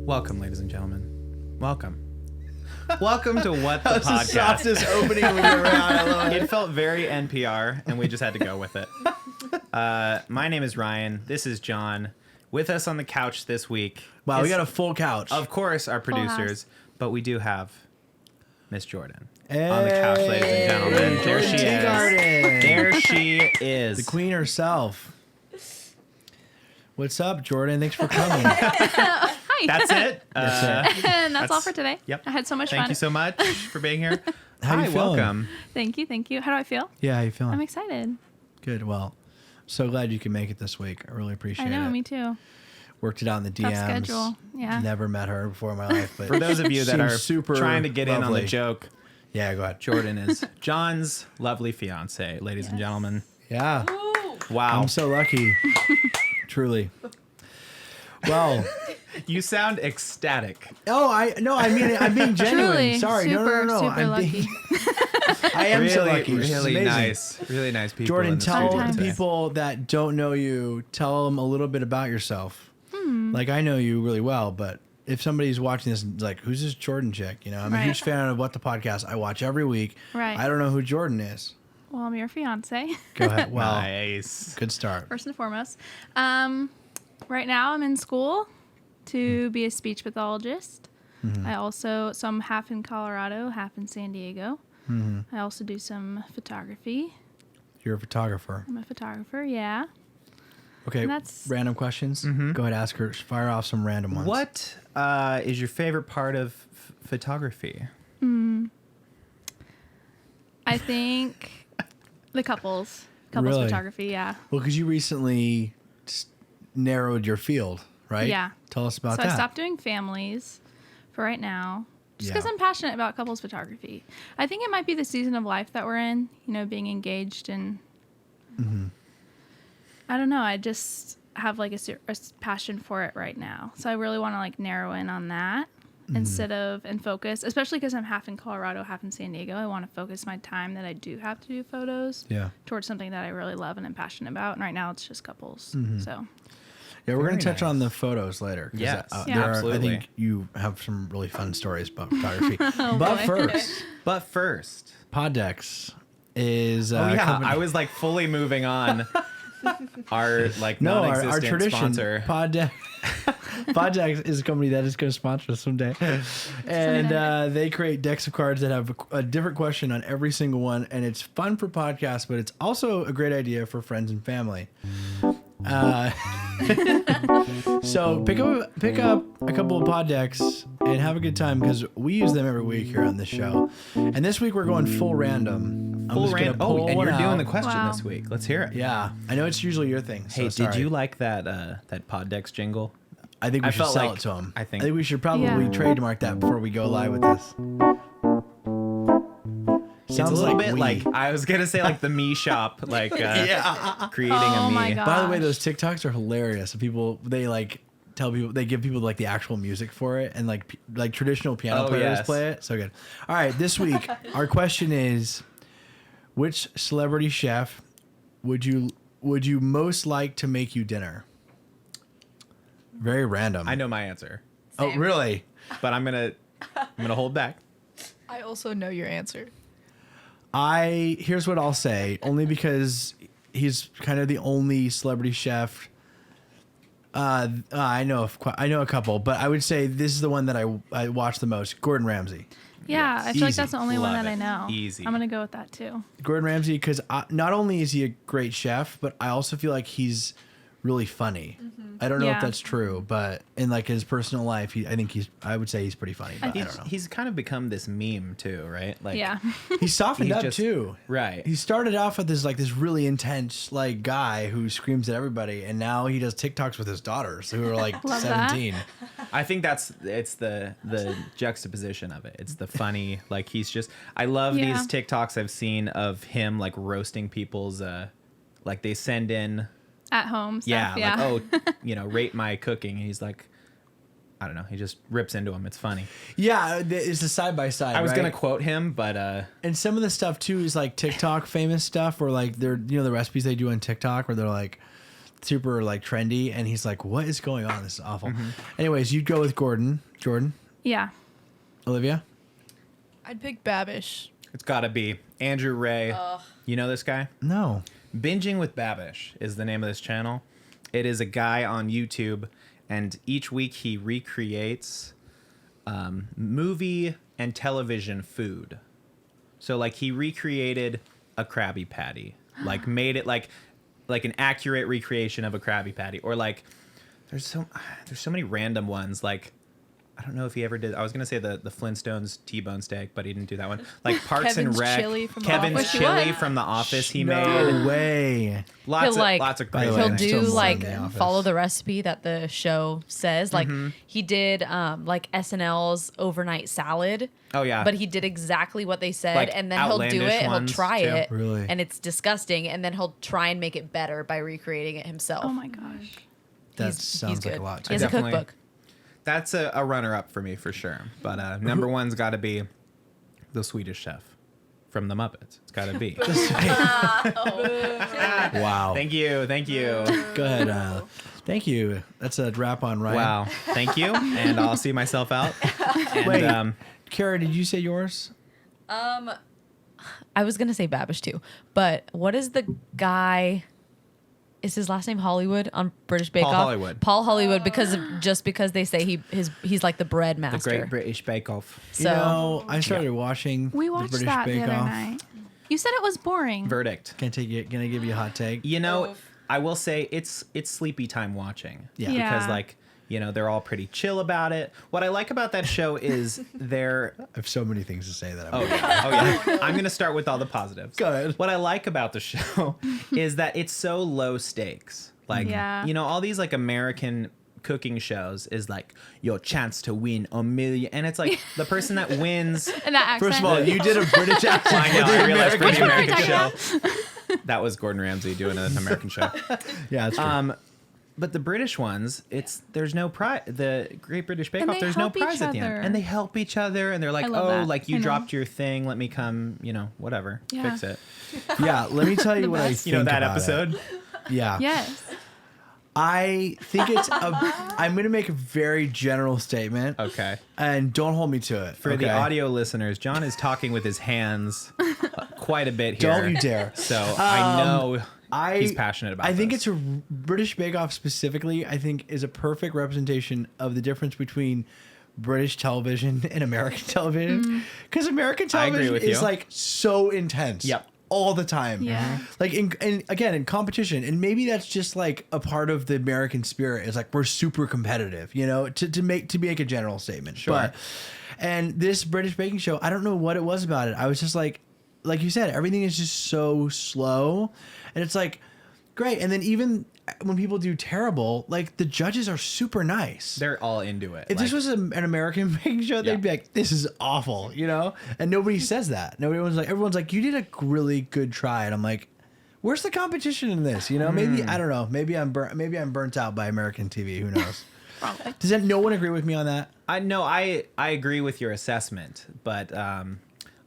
Welcome, ladies and gentlemen. Welcome. Welcome to What the That was the Podcast. softest opening we've ever had. I love it. It felt very NPR, and we just had to go with it. My name is Ryan. This is John. With us on the couch this week. Wow, we got a full couch. Of course, our Full producers, but we do have Miss Jordan Hey, on the couch, ladies and gentlemen. There she is. Teagarden. There she is. The queen herself. What's up, Jordan? Thanks for coming. Hi. That's it. That's it. And that's all for today. Yep. I had so much Thank fun. you so much for being here. How Hi, you feeling? welcome. Thank you. Thank you. How do I feel? Yeah, how you feeling? I'm excited. Good. Well, so glad you can make it this week. I really appreciate I know, it. me too. Worked it out in the DMs. Tough schedule. Yeah. Never met her before in my life, but For those of you that seems are super trying to get in on lovely. the joke, Yeah, go ahead. Jordan is John's lovely fiance, ladies and gentlemen. Yeah, Wow. I'm so lucky. Truly. Well, You sound ecstatic. I'm being genuine. Truly. Sorry, Super, no. super I'm lucky. I am so lucky. This is Really amazing. nice. Really nice people. Jordan, in the tell studio the today. people that don't know you, tell them a little bit about yourself. Like, I know you really well, but if somebody's watching this, like, who's this Jordan chick? You know, I'm a Right. huge fan of What the Podcast. I watch every week. Right. I don't know who Jordan is. Well, I'm your fiance, Go ahead. Well, Nice. good start. first and foremost. Right now, I'm in school to be a speech pathologist. So I'm half in Colorado, half in San Diego. I also do some photography. You're a photographer. I'm a photographer, yeah. Okay, And that's- random questions. Go ahead, ask her. Fire off some random ones. What is your favorite part of photography? I think the couples Really? photography, yeah. Well, because you recently narrowed your field, right? Yeah. Tell us about So that. I stopped doing families for right now, just because Yeah. I'm passionate about couples photography. I think it might be the season of life that we're in, you know, being engaged and I don't know. I just have like a passion for it right now. So I really want to like narrow in on that instead of and focus, especially because I'm half in Colorado, half in San Diego. I want to focus my time that I do have to do photos Yeah. towards something that I really love and I'm passionate about. And right now it's just couples. So Yeah, we're going to Very touch nice. on the photos later. 'Cause, Yes. Yeah. there are, Absolutely. I think you have some really fun stories about photography. Oh, but boy. first, But first, PodDecks is oh yeah, company- I was like fully moving on. Our like no, our non-existent tradition. sponsor. PodDecks is a company that is going to sponsor us someday. And they create decks of cards that have a different question on every single one. And it's fun for podcasts, but it's also a great idea for friends and family. So pick up a couple of pod decks and have a good time because we use them every week here on this show. And this week we're going full random. I'm Full just gonna random. pull Oh, and one you're doing out. the question Wow. this week. Let's hear it. Yeah, I know it's usually your thing. So Hey, sorry. did you like that PodDecks jingle? I think we I should felt sell like- it to them. I think- we should probably Yeah. trademark that before we go live with this. It's a little bit we. like I was gonna say like the Me Shop, like creating Oh a me. my God. By the way, Gosh. those TikToks are hilarious. People they like tell people they give people like the actual music for it and like traditional piano Oh, players yes. play it. So good. All right, this week our question is, which celebrity chef would you most like to make you dinner? Very random. I know my answer, Oh, really? but I'm gonna hold back. I also know your answer. Here's what I'll say, only because he's kind of the only celebrity chef. I know a couple, but I would say this is the one that I watch the most. Gordon Ramsay. yeah, Yes. I feel like Easy. that's the only one Love that I it. know. Easy. I'm going to go with that too. Gordon Ramsay, because not only is he a great chef, but I also feel like he's really funny. I don't know if Yeah. that's true, but in like his personal life, I would say he's pretty funny. But I don't know. He's kind of become this meme too, right? Like, Yeah. He's softened he's up just- too. right. He started off with this really intense like guy who screams at everybody, and now he does TikToks with his daughters who are like Love that. 17. I think it's the juxtaposition of it. It's the funny, like he's just. I love Yeah. these TikToks I've seen of him like roasting people's. Like they send in. At home stuff. Yeah, Yeah. like rate my cooking. And he's like, I don't know. He just rips into him. It's funny. Yeah, it's a side by side. I was right? gonna quote him, but And some of the stuff too is like TikTok famous stuff, or like they're the recipes they do on TikTok where they're like super like trendy, and he's like, "What is going on? This is awful." Anyways, you'd go with Gordon. Jordan, Yeah. Olivia. I'd pick Babish. It's got to be Andrew Ray. You know this guy? No. Binging with Babish is the name of this channel. It is a guy on YouTube, and each week he recreates movie and television food. So like he recreated a Krabby Patty, like made it like an accurate recreation of a Krabby Patty, or like there's so many random ones. Like I don't know if he ever did. I was gonna say the Flintstones T-bone steak, but he didn't do that one. Like Parks Kevin's and Rec, chili from The Kevin's Office. chili What? from The Office. He No made way. lots He'll, of By the crazy way, He'll I'm things. do still more like in The Office. follow the recipe that the show says. Like he did like SNL's overnight salad. Oh yeah, But he did exactly what they said, Like and then he'll do outlandish it. He'll ones, try too. it, Really? and it's disgusting. And then he'll try and make it better by recreating it himself. Oh my gosh. That He's sounds like good. a lot. He has a Definitely. cookbook. That's a runner-up for me for sure. But number one's got to be the Swedish Chef from the Muppets. It's got to be. Wow. Thank you. Go ahead. Thank you. That's a wrap on Ryan. Wow. Thank you. And I'll see myself out. And, Wait. Cara, did you say yours? I was gonna say Babish too, but what is the guy? Is his last name Hollywood on British Bake Paul Off? Hollywood. Paul Hollywood, because they say he's like the bread the master. Great British Bake Off. So You know, I started watching We the watched British that Bake the other Off. night. You said it was boring. Verdict. Can I give you a hot take? You know, I will say it's sleepy time watching. Yeah. Yeah. Because like, you know, they're all pretty chill about it. What I like about that show is they're I have so many things to say that I'm Oh yeah. I'm gonna start with all the positives. Go ahead. What I like about the show is that it's so low stakes. Like Yeah. you know, all these like American cooking shows is like your chance to win a million, and it's like the person that wins. And that accent. First of all, you did a British accent. I know. for the I realized for the American American show. show. That was Gordon Ramsay doing an American show. Yeah, that's true. But the British ones, there's no prize. The Great British Bake And Off, they there's no help each prize at the end, other. and they help each other, and they're like, I love oh, that. like you I know. dropped your thing, let me come, you know, whatever, Yeah. fix it. Yeah, let me tell you what I best. think You know that about episode? it. Yeah. Yes. I think I'm going to make a very general statement. Okay. And don't hold me to it. For the okay? audio listeners, John is talking with his hands quite a bit here. Don't you dare. So I know he's I passionate about I think this. it's a British Bake Off specifically, I think is a perfect representation of the difference between British television and American television. Because American I agree television with is you. like so intense. Yep. All the time. Yeah. Like and again in competition, and maybe that's just like a part of the American spirit is like we're super competitive, you know, to make a general statement. Sure. But and this British baking show, I don't know what it was about it. I was just like you said, everything is just so slow, and it's like great. And then even when people do terrible, like the judges are super nice. They're all into it. If this was an American baking show, Yeah. they'd be like, "This is awful," you know. And nobody says that. Everyone's like, "You did a really good try," and I'm like, "Where's the competition in this?" You know, maybe I don't know. Maybe I'm burnt out by American TV. Who knows? Probably. Does that no one agree with me on that? I agree with your assessment, but I'm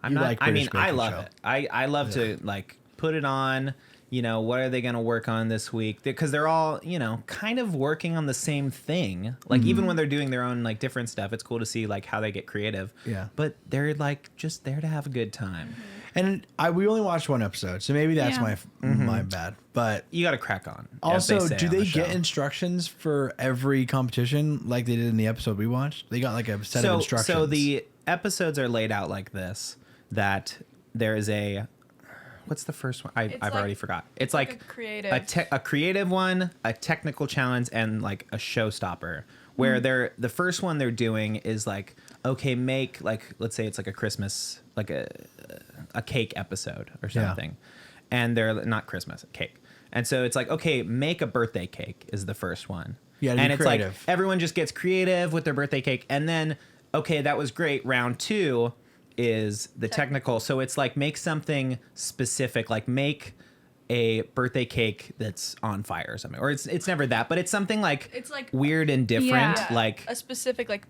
You not. like I mean, British I baking love show. it. I love to like put it on. You know, what are they going to work on this week? Because they're all, you know, kind of working on the same thing. Like even when they're doing their own like different stuff, it's cool to see like how they get creative. Yeah. But they're like just there to have a good time. And we only watched one episode, so maybe that's Yeah. my bad. But You got to crack on. as also, say do on they the get show. instructions for every competition like they did in the episode we watched? They got like a set of instructions. So the episodes are laid out like this: that there is a what's the first one? I've like- already forgot. It's like a creative. a creative one, a technical challenge, and like a showstopper. Where the first one they're doing is like, okay, make like, let's say it's like a Christmas, like a cake episode or Yeah. something, and they're not Christmas cake. And so it's like, okay, make a birthday cake is the first one. Yeah, to and be it's creative. like everyone just gets creative with their birthday cake, and then okay, that was great. Round 2 is the technical. So it's like make something specific, like make a birthday cake that's on fire or something, or it's never that, but it's something like It's like weird and different, Yeah. like a specific like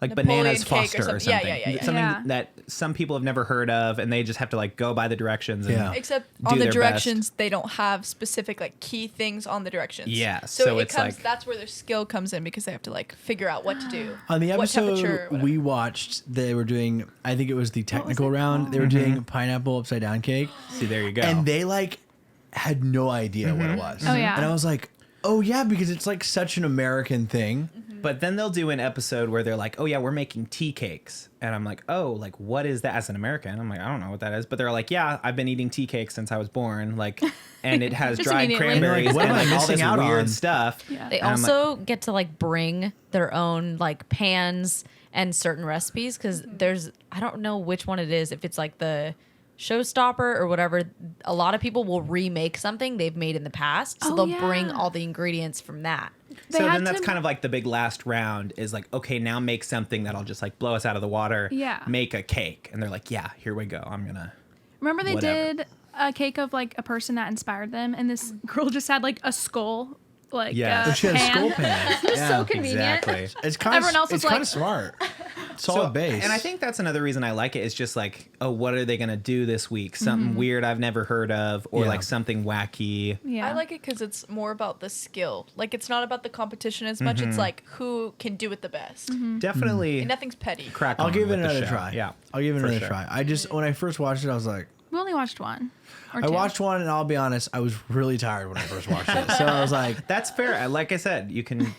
bananas Napoleon cake Foster or something. Yeah. Something Yeah. that some people have never heard of, and they just have to like go by the directions. And Yeah. Except do on the their directions, they don't have specific like key things on the directions. Yeah, So, so it it's comes. like- That's where their skill comes in because they have to like figure out what to do. On the what temperature, episode whatever. we watched, they were doing, I think it was the technical it round. called? They were doing pineapple upside down cake. See, there you go. And they like had no idea what it was. Oh, yeah. And I was like, oh yeah, because it's like such an American thing. But then they'll do an episode where they're like, oh yeah, we're making tea cakes. And I'm like, oh, like what is that? As an American, I'm like, I don't know what that is. But they're like, yeah, I've been eating tea cakes since I was born. Like, and it has Just dried immediately. cranberries What and am I like all missing this out weird on? stuff. Yeah. They And I'm like, also get to like bring their own like pans and certain recipes because there's I don't know which one it is, if it's like the showstopper or whatever. A lot of people will remake something they've made in the past, so Oh, they'll yeah. bring all the ingredients from that. They so had then that's to- kind of like the big last round is like, okay, now make something that'll just like blow us out of the water. Yeah. Make a cake. And they're like, yeah, here we go. I'm gonna. Remember they Whatever. did a cake of like a person that inspired them, and this girl just had like a skull, like Yeah. Oh, she had a pan. skull pan. It was Yeah. so convenient. Exactly. It's kind of Everyone else it's was kind like- of smart. Solid base. And I think that's another reason I like it. Is just like, oh, what are they gonna do this week? Something weird I've never heard of, or Yeah. like something wacky. Yeah, I like it because it's more about the skill. Like it's not about the competition as much. It's like who can do it the best. Definitely And nothing's petty. crack. I'll on give it with the another show. try. Yeah, I'll give it for another sure. try. I just when I first watched it, I was like, we only watched one. Or I two. watched one, and I'll be honest, I was really tired when I first watched it. So I was like, That's fair. Like I said, you can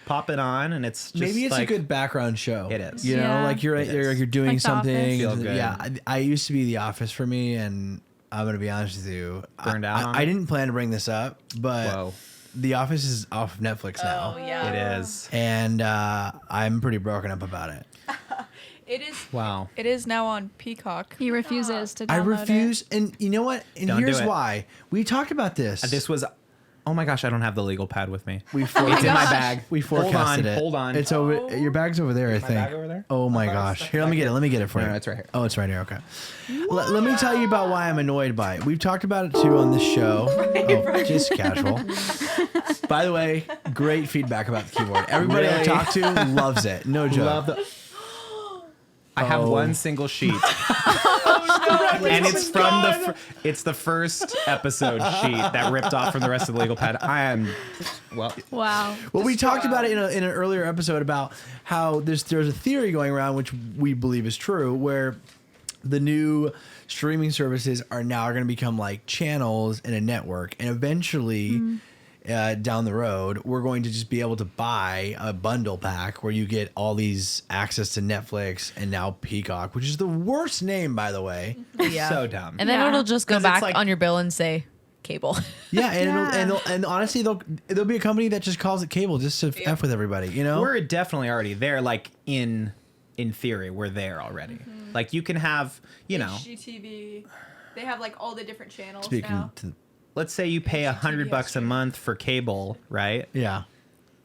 pop it on, and it's just maybe it's like, a good background show. It is. You know, Yeah. like you're It is. you're doing Like The something. Office. Feel good. Yeah, I used to be The Office for me, and I'm gonna be honest with you. Burned out on I it? didn't plan to bring this up, but Whoa, The Office is off Netflix now, Oh yeah. it is. and I'm pretty broken up about it. It is. Wow. It is now on Peacock. He refuses to. Download I refuse, and you know what? And Don't do here's it. why. We talked about this. This was. Oh my gosh, I don't have the legal pad with me. We It's in my gosh. bag. We Hold forecasted on, it. hold on. It's over. Your bag's over there, I my think. bag over there? Oh my I thought it was gosh. stuck Here, let me back get it. Let me get it for No, you. no, it's right here. Oh, it's right here. Okay. Let me tell you about why I'm annoyed by it. We've talked about it too on this show. Oh, just casual. By the way, great feedback about the keyboard. Everybody I Really? talk to loves it. No joke. Love the. I have Oh. one single sheet, and it's from it's the first episode sheet that ripped off from the rest of the legal pad. I am, well, Wow. Well, we talked about it in an earlier episode about how there's a theory going around, which we believe is true, where the new streaming services are now going to become like channels in a network, and eventually down the road, we're going to just be able to buy a bundle pack where you get all these access to Netflix and now Peacock, which is the worst name, by the way. Yeah. so dumb. And then Yeah. it'll just go 'Cause it's back like- on your bill and say cable. Yeah, and Yeah. and honestly, there'll be a company that just calls it cable just to f with everybody, you know? We're definitely already there. Like in theory, we're there already. Like you can have, you know, HGTV. They have like all the different channels Speaking now. to, let's say you pay HGTV $100 a extra. month for cable, right? yeah,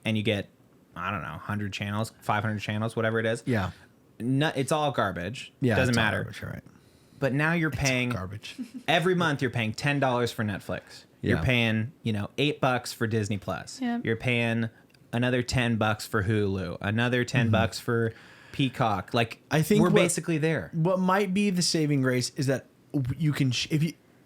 And you get, I don't know, 100 channels, 500 channels, whatever it is. yeah. No, it's all garbage. Yeah, Doesn't it's all matter. garbage, you're right. But now you're paying Garbage. every month. You're paying $10 for Netflix. You're Yeah. paying, $8 for Disney Plus. Yep. You're paying another $10 for Hulu. Another $10 for Peacock. Like I think we're what- basically there. What might be the saving grace is that you can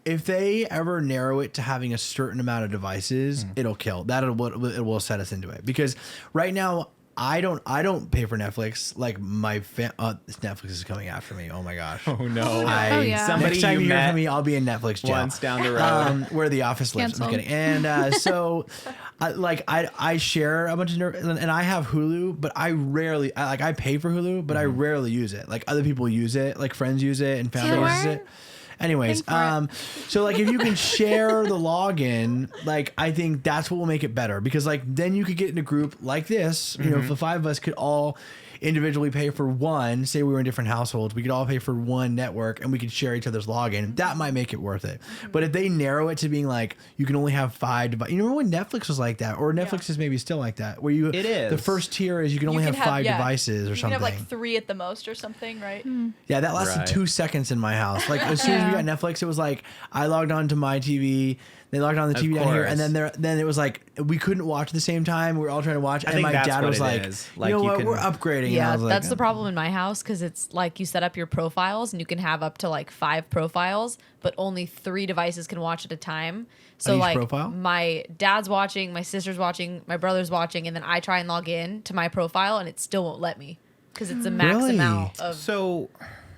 if they ever narrow it to having a certain amount of devices, it'll kill. It will set us into it, because right now I don't pay for Netflix. Like Netflix is coming after me. Oh my gosh. Oh no! Oh, yeah. Somebody Next time you you hear met from me, I'll be in Netflix jail. once down the road. Where the office lives. I'm Canceled. kidding. And so, I share a bunch of and I have Hulu, but I pay for Hulu, but I rarely use it. Like other people use it, like friends use it and family Sure. uses it. Anyways, Paying for so like if you can share the login, like I think that's what will make it better, because like then you could get in a group like this, you know, if the five of us could all individually pay for one, say we were in different households, we could all pay for one network and we could share each other's login. That might make it worth it. But if they narrow it to being like you can only have 5 devices, you remember when Netflix was like that, or Netflix is maybe still like that, where It is. the first tier is you can only You have can 5 yeah, devices or you something. can have like 3 at the most or something, right? Yeah, that lasted Right. 2 seconds in my house. Like as soon as we got Netflix, it was like I logged on to my TV. They logged on the TV down here, and then it was like we couldn't watch at the same time. We were all trying to watch, and my dad was like, "You know what? We're upgrading." Yeah, and I was like, that's the problem in my house because it's like you set up your profiles and you can have up to like 5 profiles, but only 3 devices can watch at a time. So each like profile? my dad's watching, my sister's watching, my brother's watching, and then I try and log in to my profile and it still won't let me because it's a max Really? amount of. So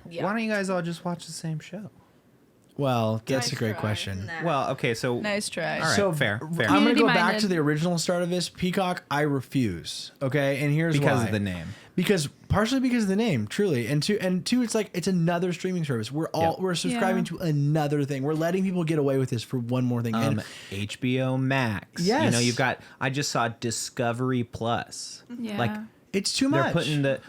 why don't you guys all just watch the same show? Well, that's Nice a great try. question. Nah. Well, okay, so Nice try. All right, So fair. I'm going to go Community-minded. back to the original start of this. Peacock, I refuse. Okay, and here's because why. of the name. Because partially because of the name, truly, and two, it's like it's another streaming service. We're subscribing to another thing. We're letting people get away with this for one more thing. And HBO Max. You Yes. know, you've got. I just saw Discovery Plus. Yeah. Like it's too they're much. putting that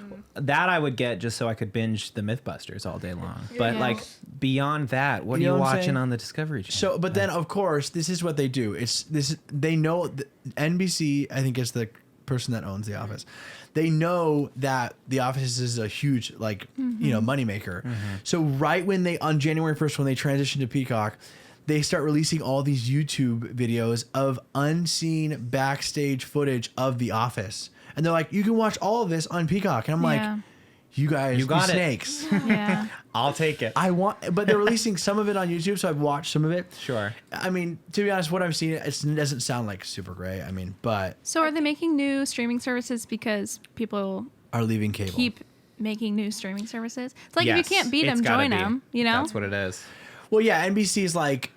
I would get just so I could binge the MythBusters all day long. But Yeah. like beyond that, what You are know you what I'm watching saying? on the Discovery Channel? So, but then of course, this is what they do. They know NBC. I think is the person that owns The Office. They know that The Office is a huge moneymaker. So right when on January 1st when they transition to Peacock, they start releasing all these YouTube videos of unseen backstage footage of The Office, and they're like, you can watch all of this on Peacock, and I'm Yeah. like, you guys, You got it. snakes. Yeah. I'll take it. But they're releasing some of it on YouTube, so I've watched some of it. Sure. I mean, to be honest, what I've seen, it doesn't sound like super great. I mean, but So are they making new streaming services because people are leaving cable. keep making new streaming services? It's like if you Yes, can't beat it's them, gotta join be. them. You know. That's what it is. Well, yeah, NBC's like,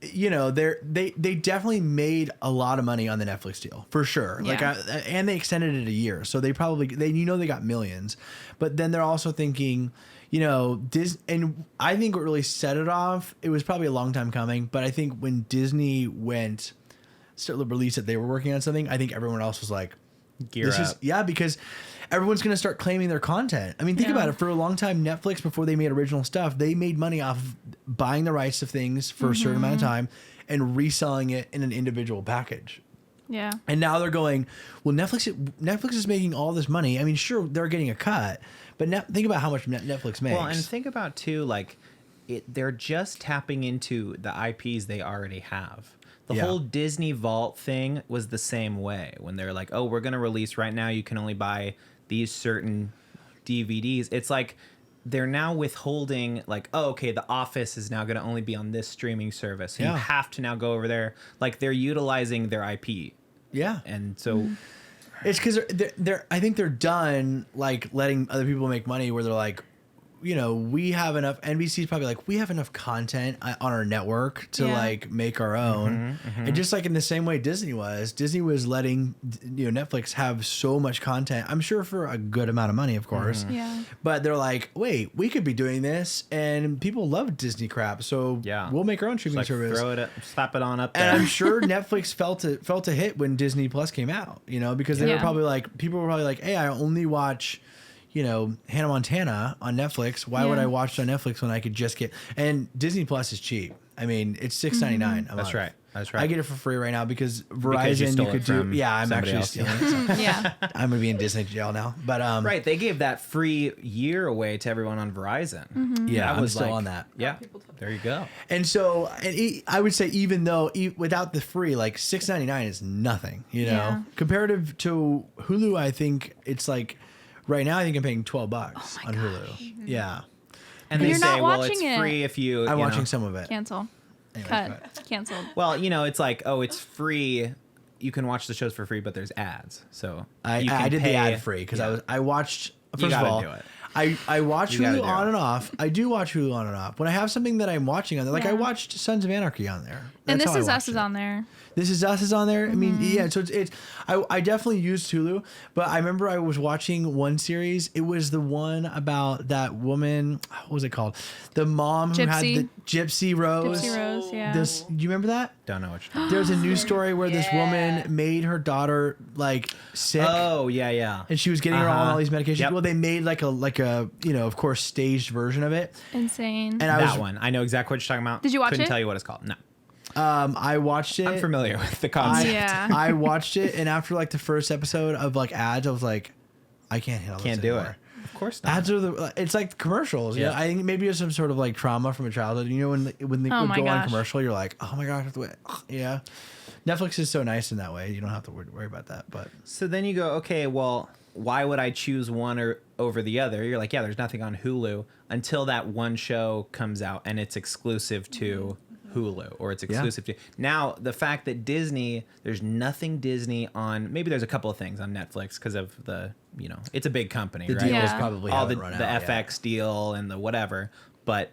they definitely made a lot of money on the Netflix deal for sure. Like, Yeah. and they extended it a year, so they got millions. But then they're also thinking, and I think what really set it off. It was probably a long time coming, but I think when Disney released that they were working on something, I think everyone else was like, Gear up. because everyone's going to start claiming their content. I mean, think Yeah. about it. For a long time, Netflix, before they made original stuff, they made money off of buying the rights to things for a certain amount of time and reselling it in an individual package. Yeah. And now they're going, well, Netflix is making all this money. I mean, sure, they're getting a cut, but think about how much Netflix makes. Well, and think about too, like they're just tapping into the IPs they already have. The Yeah. whole Disney Vault thing was the same way when they're like, oh, we're going to release right now. You can only buy these certain DVDs. It's like they're now withholding like, oh, okay, The Office is now going to only be on this streaming service. So Yeah. you have to now go over there. Like they're utilizing their IP. yeah. And so It's because they're I think they're done like letting other people make money where they're like, we have enough. NBC's probably like, we have enough content on our network to Yeah. like make our own. And just like in the same way Disney was letting Netflix have so much content. I'm sure for a good amount of money, of course. Yeah. But they're like, wait, we could be doing this, and people love Disney crap, so yeah, we'll make our own Just, streaming like, service. slap it on up there. And I'm sure Netflix felt a hit when Disney Plus came out, because they were Yeah. probably like, people were probably like, hey, I only watch, Hannah Montana on Netflix. Why would Yeah. I watch it on Netflix when I could just get, and Disney Plus is cheap. I mean, it's $6.99 a month. That's right. That's right. I get it for free right now because Verizon, Because you stole it could do, from yeah, I'm somebody actually else. stealing it. So Yeah. I'm going to be in Disney jail now. But, Right, they gave that free year away to everyone on Verizon. yeah, That I'm was still like- on that. Yeah, there you go. And so, I would say even though without the free, like $6.99 is nothing, Yeah. comparative to Hulu. I think it's like right now. I think I'm paying $12 on Hulu. Yeah, And And they you're say, not well, watching it's it. free if you. I'm you watching know. some of it. Cancel. Anyways, Cut. Canceled. Well, it's like, oh, it's free. You can watch the shows for free, but there's ads. So I you can did pay- the ad free because yeah. I watched. You First of gotta all, do it. I watch You gotta Hulu do on it. and off. I do watch Hulu on and off when I have something that I'm watching on there. Like I Yeah. watched Sons of Anarchy on there. And That's This how I Is Us watched is it. on there. This Is Us is on there. I mean, Mm-hmm. yeah. So it's I definitely used Hulu, but I remember I was watching one series. It was the one about that woman. What was it called? The mom who had Gypsy. the Gypsy Rose. Gypsy Rose, yeah. This, do you remember that? Don't know what you're There was a news story where this woman made her daughter like sick. Oh, yeah. And she was getting her on all these medications. Yep. Well, they made like a of course staged version of it. Insane. And I That was one. I know exactly what you're talking about. Did you watch Couldn't it? tell you what it's called. No. I watched it. I'm familiar with the I, concept. Yeah. I watched it, and after like the first episode of like ads, I was like, I can't handle this Can't do anymore. it. Of course not. Ads are it's like commercials. Yeah, Yeah. I think maybe it's some sort of like trauma from a childhood. You know, when they Oh would my go on gosh. commercial, you're like, oh my god, I have to wait. Yeah, Netflix is so nice in that way. You don't have to worry about that. But So then you go, okay, well, why would I choose one or over the other? You're like, yeah, there's nothing on Hulu until that one show comes out and it's exclusive to Hulu or it's exclusive to. Now, the fact that Disney, there's nothing Disney on, maybe there's a couple of things on Netflix because of the, it's a big company, the right? deals Yeah. probably All the haven't run out. FX deal and the whatever. But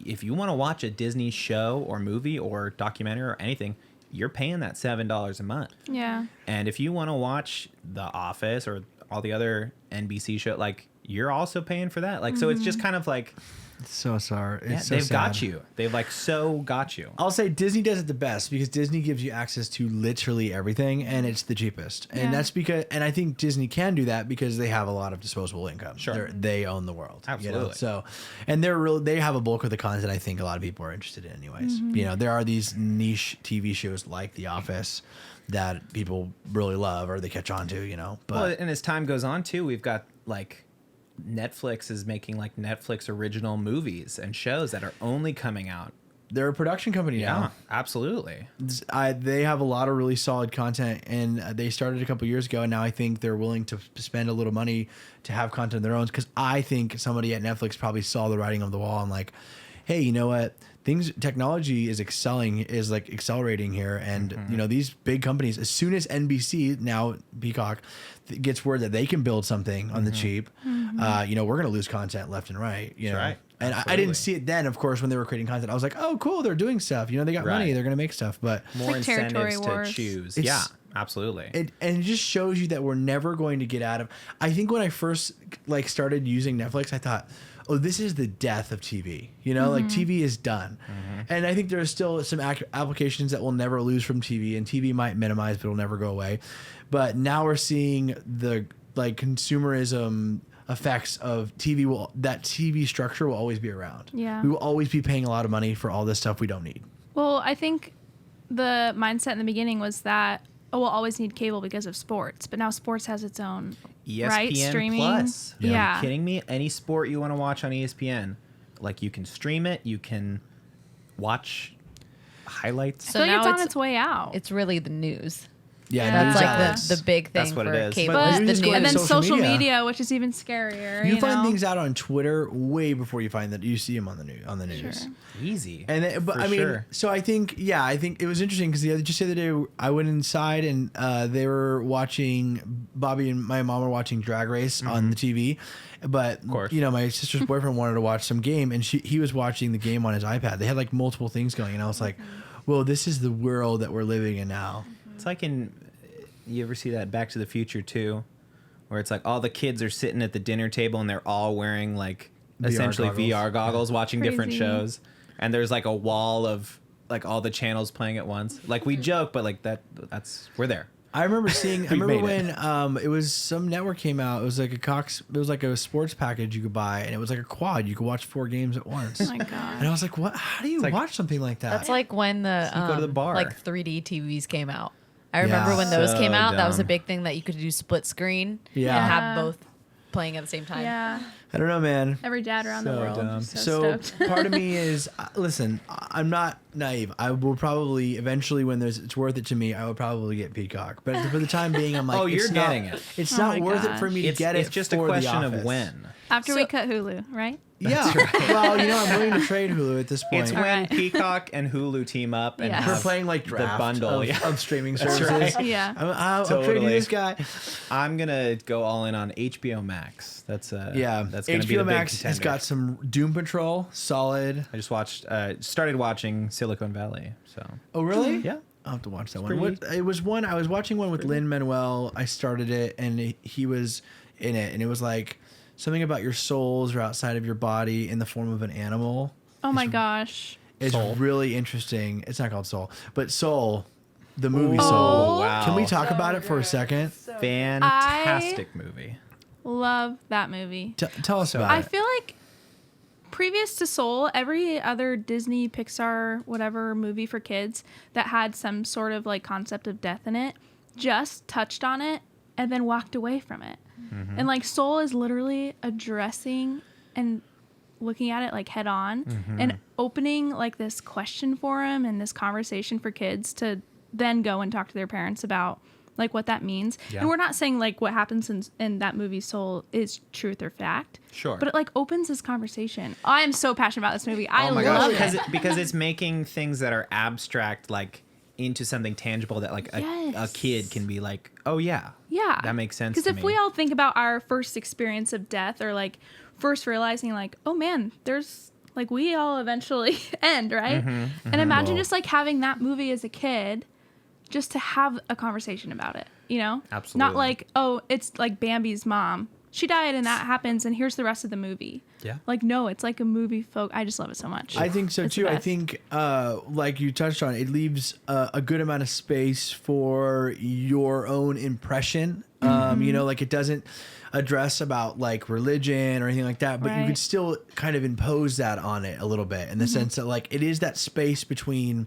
if you want to watch a Disney show or movie or documentary or anything, you're paying that $7 a month. Yeah. And if you want to watch The Office or all the other NBC show, like you're also paying for that. Like, so it's just kind of like, It's so sorry. It's so they've sad. got you. They've like so got you. I'll say Disney does it the best because Disney gives you access to literally everything and it's the cheapest. And Yeah. that's because, and I think Disney can do that because they have a lot of disposable income. Sure. They own the world. Absolutely. So, and they have a bulk of the content I think a lot of people are interested in anyways. There are these niche TV shows like The Office that people really love or they catch on to, but Well, and as time goes on too, we've got like Netflix is making like Netflix original movies and shows that are only coming out. they're a production company now. Absolutely. They have a lot of really solid content, and they started a couple years ago. And now I think they're willing to spend a little money to have content of their own. Because I think somebody at Netflix probably saw the writing on the wall and like, hey, you know what? Technology is accelerating here, and these big companies. As soon as NBC, now Peacock, gets word that they can build something on the cheap, we're going to lose content left and right. You know, right. And I Absolutely. didn't see it then, of course, when they were creating content. I was like, oh, cool, they're doing stuff. They got money, Right. they're going to make stuff. But More like territory incentives to wars. choose. It's- Yeah, absolutely. it just shows you that we're never going to get out of. I think when I first started using Netflix, I thought, oh, this is the death of TV. Like TV is done. And I think there are still some applications that will never lose from TV, and TV might minimize, but it'll never go away. But now we're seeing the consumerism effects of TV. That TV structure will always be around. Yeah. We will always be paying a lot of money for all this stuff we don't need. Well, I think the mindset in the beginning was that, we'll always need cable because of sports. But now sports has its own right ESPN streaming. Plus. Yeah. Are you kidding me? Any sport you want to watch on ESPN, like you can stream it, you can watch highlights. I So feel like now it's on it's- its way out. It's really the news. Yeah, Yeah. news That's outlets. like the big thing That's what for it is. cable. But is news the is going and news. then social social media. media, which is even scarier. You find know? things out on Twitter way before you find that you see them on the news. Sure. Easy. But For I mean, sure. so I think it was interesting because just the other day I went inside and they were watching. Bobby and my mom were watching Drag Race on the TV, but course. my sister's boyfriend wanted to watch some game, and he was watching the game on his iPad. They had like multiple things going, and I was like, "Well, this is the world that we're living in now." It's like you ever see that Back to the Future 2, where it's like all the kids are sitting at the dinner table and they're all wearing like essentially goggles. VR goggles watching different Crazy. shows, and there's like a wall of like all the channels playing at once. Like we joke, but like we're there. I remember seeing. I We remember made it. when it was some network came out. It was like It was like a sports package you could buy, and it was like a quad. You could watch 4 games at once. Oh my And god. I was like, "What? How do you like- watch something like that?" That's like when the you go to the bar. like 3D TVs came out. I remember Yeah. when those So came out. That was a dumb. big thing that you could do split screen Yeah. and Yeah. have both playing at the same time. Yeah. I don't know, man. Every dad around the So world. dumb. So stoked. part of me is listen. I'm not naive. I will probably eventually, when it's worth it to me, I would probably get Peacock. But for the time being, I'm like, Oh, you're it's not- getting it. It's Oh not my worth it for gosh. me to get it. It's just a for The question of Office. when. After we cut Hulu, right? Yeah. Well, I'm willing to trade Hulu at this point. It's All when right. Peacock and Hulu team up and Yeah. We're have playing like the draft bundle. of, Yeah. of streaming That's services. right. Yeah. I'll trade you Totally. this guy. I'm gonna go all in on HBO Max. That's Yeah, That's gonna be HBO the big Max has contender. got some Doom Patrol, solid. I just started watching Silicon Valley. So Oh, really? yeah, I'll have to watch that one. pretty- It was one I was watching one with Lin-Manuel. I started it, and he was in it, and it was like something about your souls are outside of your body in the form of an animal. Oh my gosh. It's Soul. really interesting. It's not called Soul, but Soul, the movie Oh, Soul. wow. Can we talk about it for a second? Fantastic movie. Love that movie. Tell us about I it. feel like previous to Soul, every other Disney, Pixar, whatever movie for kids that had some sort of like concept of death in it just touched on it and then walked away from it. And like Soul is literally addressing and looking at it like head on and opening like this question forum and this conversation for kids to then go and talk to their parents about like what that means. Yeah. And we're not saying like what happens in that movie Soul is truth or fact. Sure. But it like opens this conversation. I am so passionate about this movie. I Oh my love gosh, it. because it's making things that are abstract like into something tangible that like a Yes. kid can be like, oh yeah, Yeah. that makes sense. Because to if me. we all think about our first experience of death or like first realizing like, oh man, there's like we all eventually end, right? And imagine just like having that movie as a kid just to have a conversation about it, you know? Absolutely. Not like, oh, it's like Bambi's mom. She died and that happens and here's the rest of the movie. Yeah. Like, no, it's like a movie I just love it so much. I think so It's the too. I best. think, like you touched on, it leaves a good amount of space for your own impression. You know, like it doesn't address about like religion or anything like that, but you Right. could still kind of impose that on it a little bit in the sense that like it is that space between,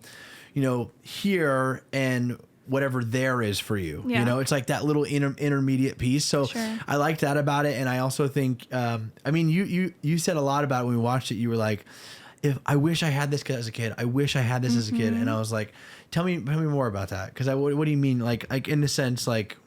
you know, here and whatever there is for you. Yeah. You know, it's like that little intermediate piece. So Sure. I liked that about it, and I also think, I mean, you said a lot about it when we watched it. You were like, "If I wish I had this as a kid, I wish I had this as a kid," and I was like, "Tell me more about that." Because what do you mean, like in the sense, like,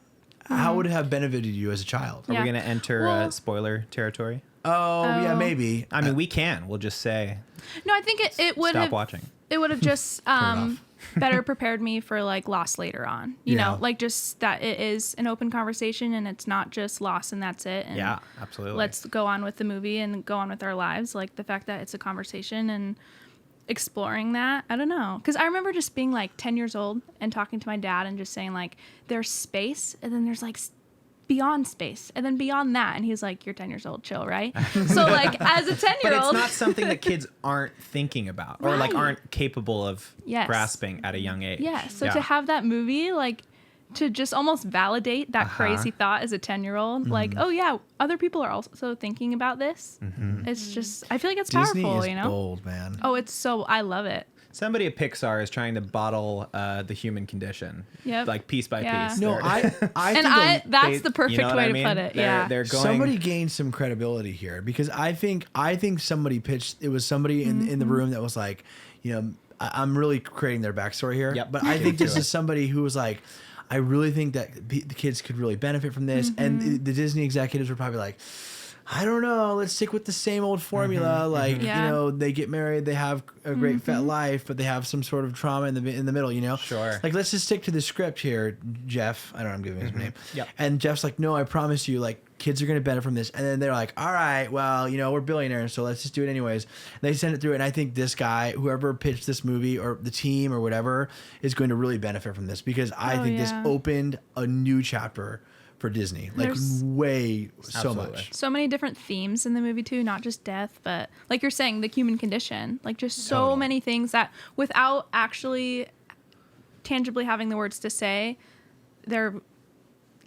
how would it have benefited you as a child? Are Yeah. we going to enter Well- spoiler territory? Oh, yeah, Oh. maybe. I mean, we can. We'll just say No, I think it would stop have watching. it would have just off. better prepared me for like Lost later on. You Yeah. know, like just that it is an open conversation and it's not just Lost and that's it. And Yeah, absolutely. let's go on with the movie and go on with our lives. Like the fact that it's a conversation and exploring that. I don't know. Because I remember just being like 10 years old and talking to my dad and just saying like, there's space and then there's like beyond space and then beyond that. And he's like, you're 10 years old, chill, right? So like as a 10-year-old. But it's not something that kids aren't thinking about or like Right. aren't capable of Yes. grasping at a young age. Yeah. So to have that movie, like, to just almost validate that crazy thought as a 10-year-old, like, oh yeah, other people are also thinking about this. It's just, I feel like it's Disney powerful, is you know? bold, man. Oh, I love it. Somebody at Pixar is trying to bottle the human condition, Yep. like piece by Yeah. piece. No, They're- I And think that's the perfect you know what way I to mean? put it. They're- Yeah. they're going. somebody gained some credibility here because I think somebody pitched. It was somebody in the room that was like, you know, I'm really creating their backstory here. Yep. But I think Do this it. is somebody who was like, I really think that the kids could really benefit from this, and the Disney executives were probably like, I don't know, let's stick with the same old formula. Like, Yeah. you know, they get married, they have a great fat life, but they have some sort of trauma in the middle, you know? Sure. Like, let's just stick to the script here, Jeff. I don't know, I'm giving his name. Yep. And Jeff's like, no, I promise you, like, kids are going to benefit from this. And then they're like, all right, well, you know, we're billionaires, so let's just do it anyways. And they send it through. And I think this guy, whoever pitched this movie or the team or whatever, is going to really benefit from this because I Oh, think this yeah. opened a new chapter for Disney. Like, There's- way so Absolutely. much. So many different themes in the movie too, not just death, but like you're saying, the human condition. Like just so Totally. many things that without actually tangibly having the words to say, they're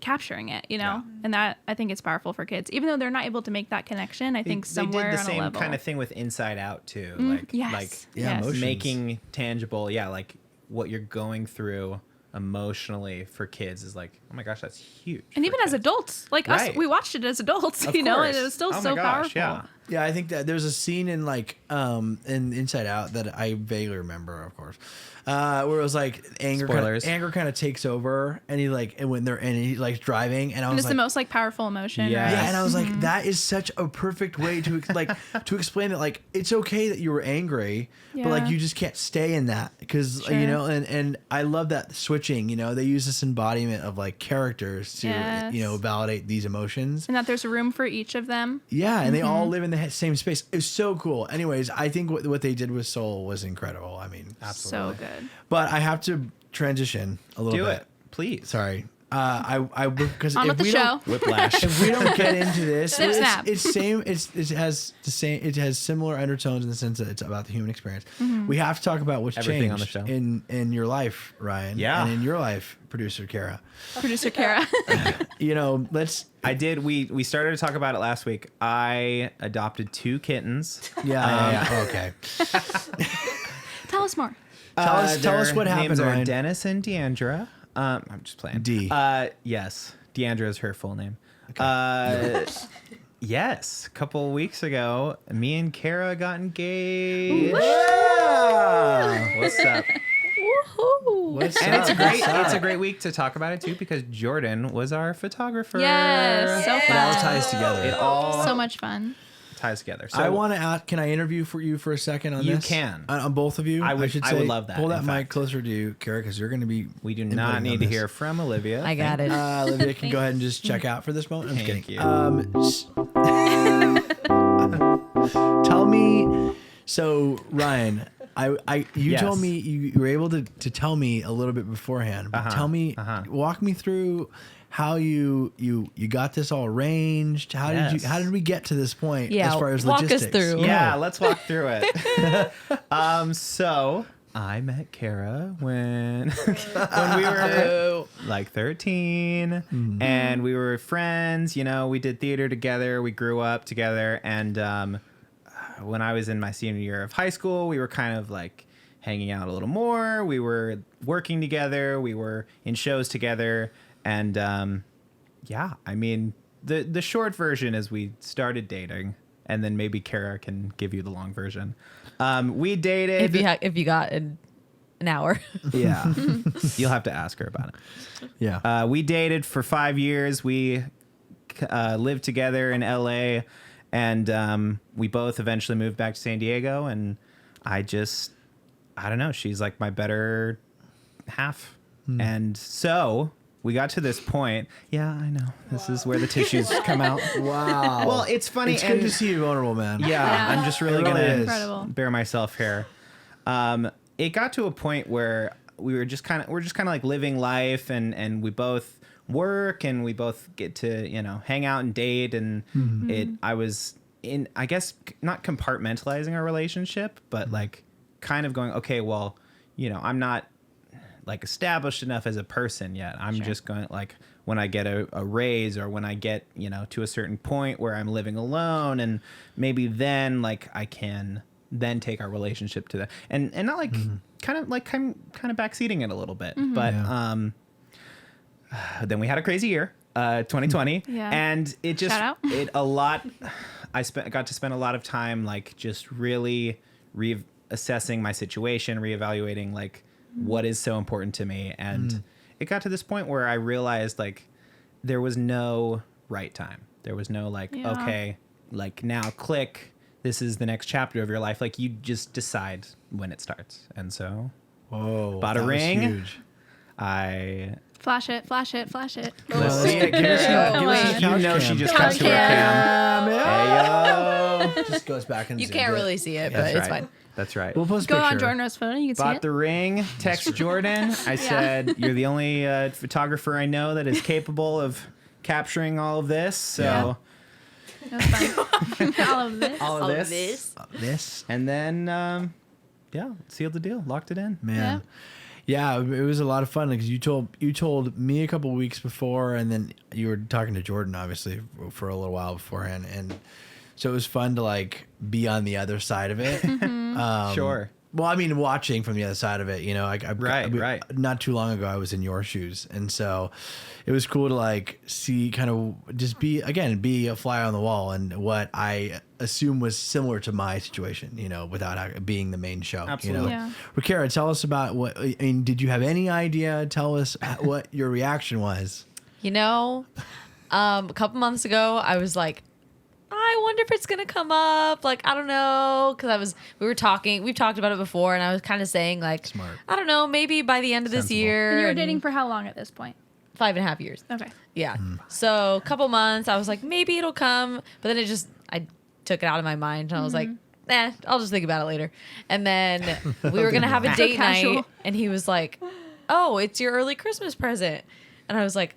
capturing it, you know? And that I think it's powerful for kids. Even though they're not able to make that connection, I think somewhere they did the on same a level. kind of thing with Inside Out too. Yes. Like Yeah, yes. emotions. making tangible, like what you're going through emotionally for kids is like, oh my gosh, that's huge. And for even as kids. adults, like us, Right. we watched it as adults, Of you know, and course. it was still Oh my so gosh, powerful. yeah. Yeah, I think that there's a scene in like in Inside Out that I vaguely remember, of course, where it was like Spoilers. anger kind of takes over, and he like and when they're and he like driving, and I And was it's like, the most like powerful emotion. Yeah. Right? yeah, and I was like, that is such a perfect way to like to explain that like it's okay that you were angry, but like Yeah. you just can't stay in that because Sure. you know, and I love that switching. You know, they use this embodiment of like characters to Yes. you know validate these emotions. And that there's room for each of them. Yeah, and they all Mm-hmm. live in the same space. It's so cool. Anyways, I think what they did with Soul was incredible. I mean, So good. but I have to transition a little Do bit. it, please. Sorry. I because On if with the we show. don't Whiplash. if we don't get into this, Snip, snap. it has the same it has similar undertones in the sense that it's about the human experience. We have to talk about what's Everything on the changed show. in your life, Ryan. Yeah. And in your life, producer Cara. Producer Cara. You know, let's I did. We started to talk about it last week. I adopted 2 kittens. yeah. Okay. Tell us more. Tell us Their what happened, names are Ryan. Dennis and Deandra. I'm just playing. D. Yes, Deandra is her full name. Yes, a couple weeks ago, me and Cara got engaged. Yeah. What's up? Woohoo! What's And up? it's a great week to talk about it too because Jordan was our photographer. Yes, so It all fun. ties together. It all So much fun. ties together. So I want to ask, can I interview for you for a second on You this? can. On both of you? I would- should I say, would love that, Pull that in mic fact. closer to you, Cara, because you're going to be. we do inputting not on need to this. hear from Olivia. I got it. Olivia can go ahead and just check out for this moment. I'm just Thank kidding. you. Tell me, so Ryan, you Yes. told me you were able to tell me a little bit beforehand. But tell me, walk me through how you got this all arranged. How Yes. did we get to this point Yeah, as far as walk us logistics? through. Yeah, let's walk through it. So I met Cara when we were like 13, and we were friends. You know, we did theater together. We grew up together, and when I was in my senior year of high school, we were kind of like hanging out a little more. We were working together. We were in shows together, and yeah, I mean, the short version is we started dating, and then maybe Cara can give you the long version. We dated. If you got an hour. Yeah, you'll have to ask her about it. Yeah. We dated for 5 years. We lived together in LA, and we both eventually moved back to San Diego. And I don't know. She's like my better half. And so we got to this point. Yeah, I know. This is where the tissues come out. Wow. Well, it's funny. It's good to see you vulnerable, man. Yeah, I'm just really It really gonna is. Incredible. bear myself here. It got to a point where we're just kind of like living life, and we both work, and we both get to hang out and date, and I was in, I guess, not compartmentalizing our relationship, but like kind of going, okay, well, I'm not like established enough as a person yet. I'm just going, like, when I get a raise, or when I get to a certain point where I'm living alone, and maybe then like I can then take our relationship to that, and not like kind of backseating it a little bit. But then we had a crazy year, 2020, Yeah. and it just Shout out. I got to spend a lot of time like just really reassessing my situation, reevaluating like what is so important to me, and it got to this point where I realized like there was no right time. There was no like, Yeah. okay, like now click, this is the next chapter of your life. Like you just decide when it starts. And so Whoa. bought a that was ring. huge. I Flash it, flash it, flash it. let's see it. Give us Cara. a- give us a You couch know cam. she just Come got on, to her cam. Hey yo. Just goes back and You zooms can't it. really see it, but That's it's right. fine. That's right. We'll post a Go picture. on Jordan's phone. You can see Bought it. the ring. Text Jordan. I said, "You're the only photographer I know that is capable of capturing all of this." So It was fun. All of this. all of this. This And then, yeah, sealed the deal, locked it in. man. Yeah, it was a lot of fun because you told me a couple weeks before, and then you were talking to Jordan obviously for a little while beforehand, and so it was fun to like be on the other side of it. Sure. Well, I mean, watching from the other side of it, Right. Not too long ago, I was in your shoes, and so it was cool to like see, kind of just be a fly on the wall, and what I assume was similar to my situation, without being the main show. Absolutely. Yeah. But Cara, tell us about did you have any idea? Tell us what your reaction was. A couple months ago, I was like, I wonder if it's gonna come up. Like, I don't know, because we've talked about it before, and I was kind of saying like, Smart. I don't know, maybe by the end of this Sensible. year. And you were and dating for how long at this point? 5.5 years. Okay. Yeah. So a couple months, I was like, maybe it'll come, but then I took it out of my mind, and I was like, I'll just think about it later. And then we were gonna have a date Casual. night, and he was like, oh, it's your early Christmas present, and I was like,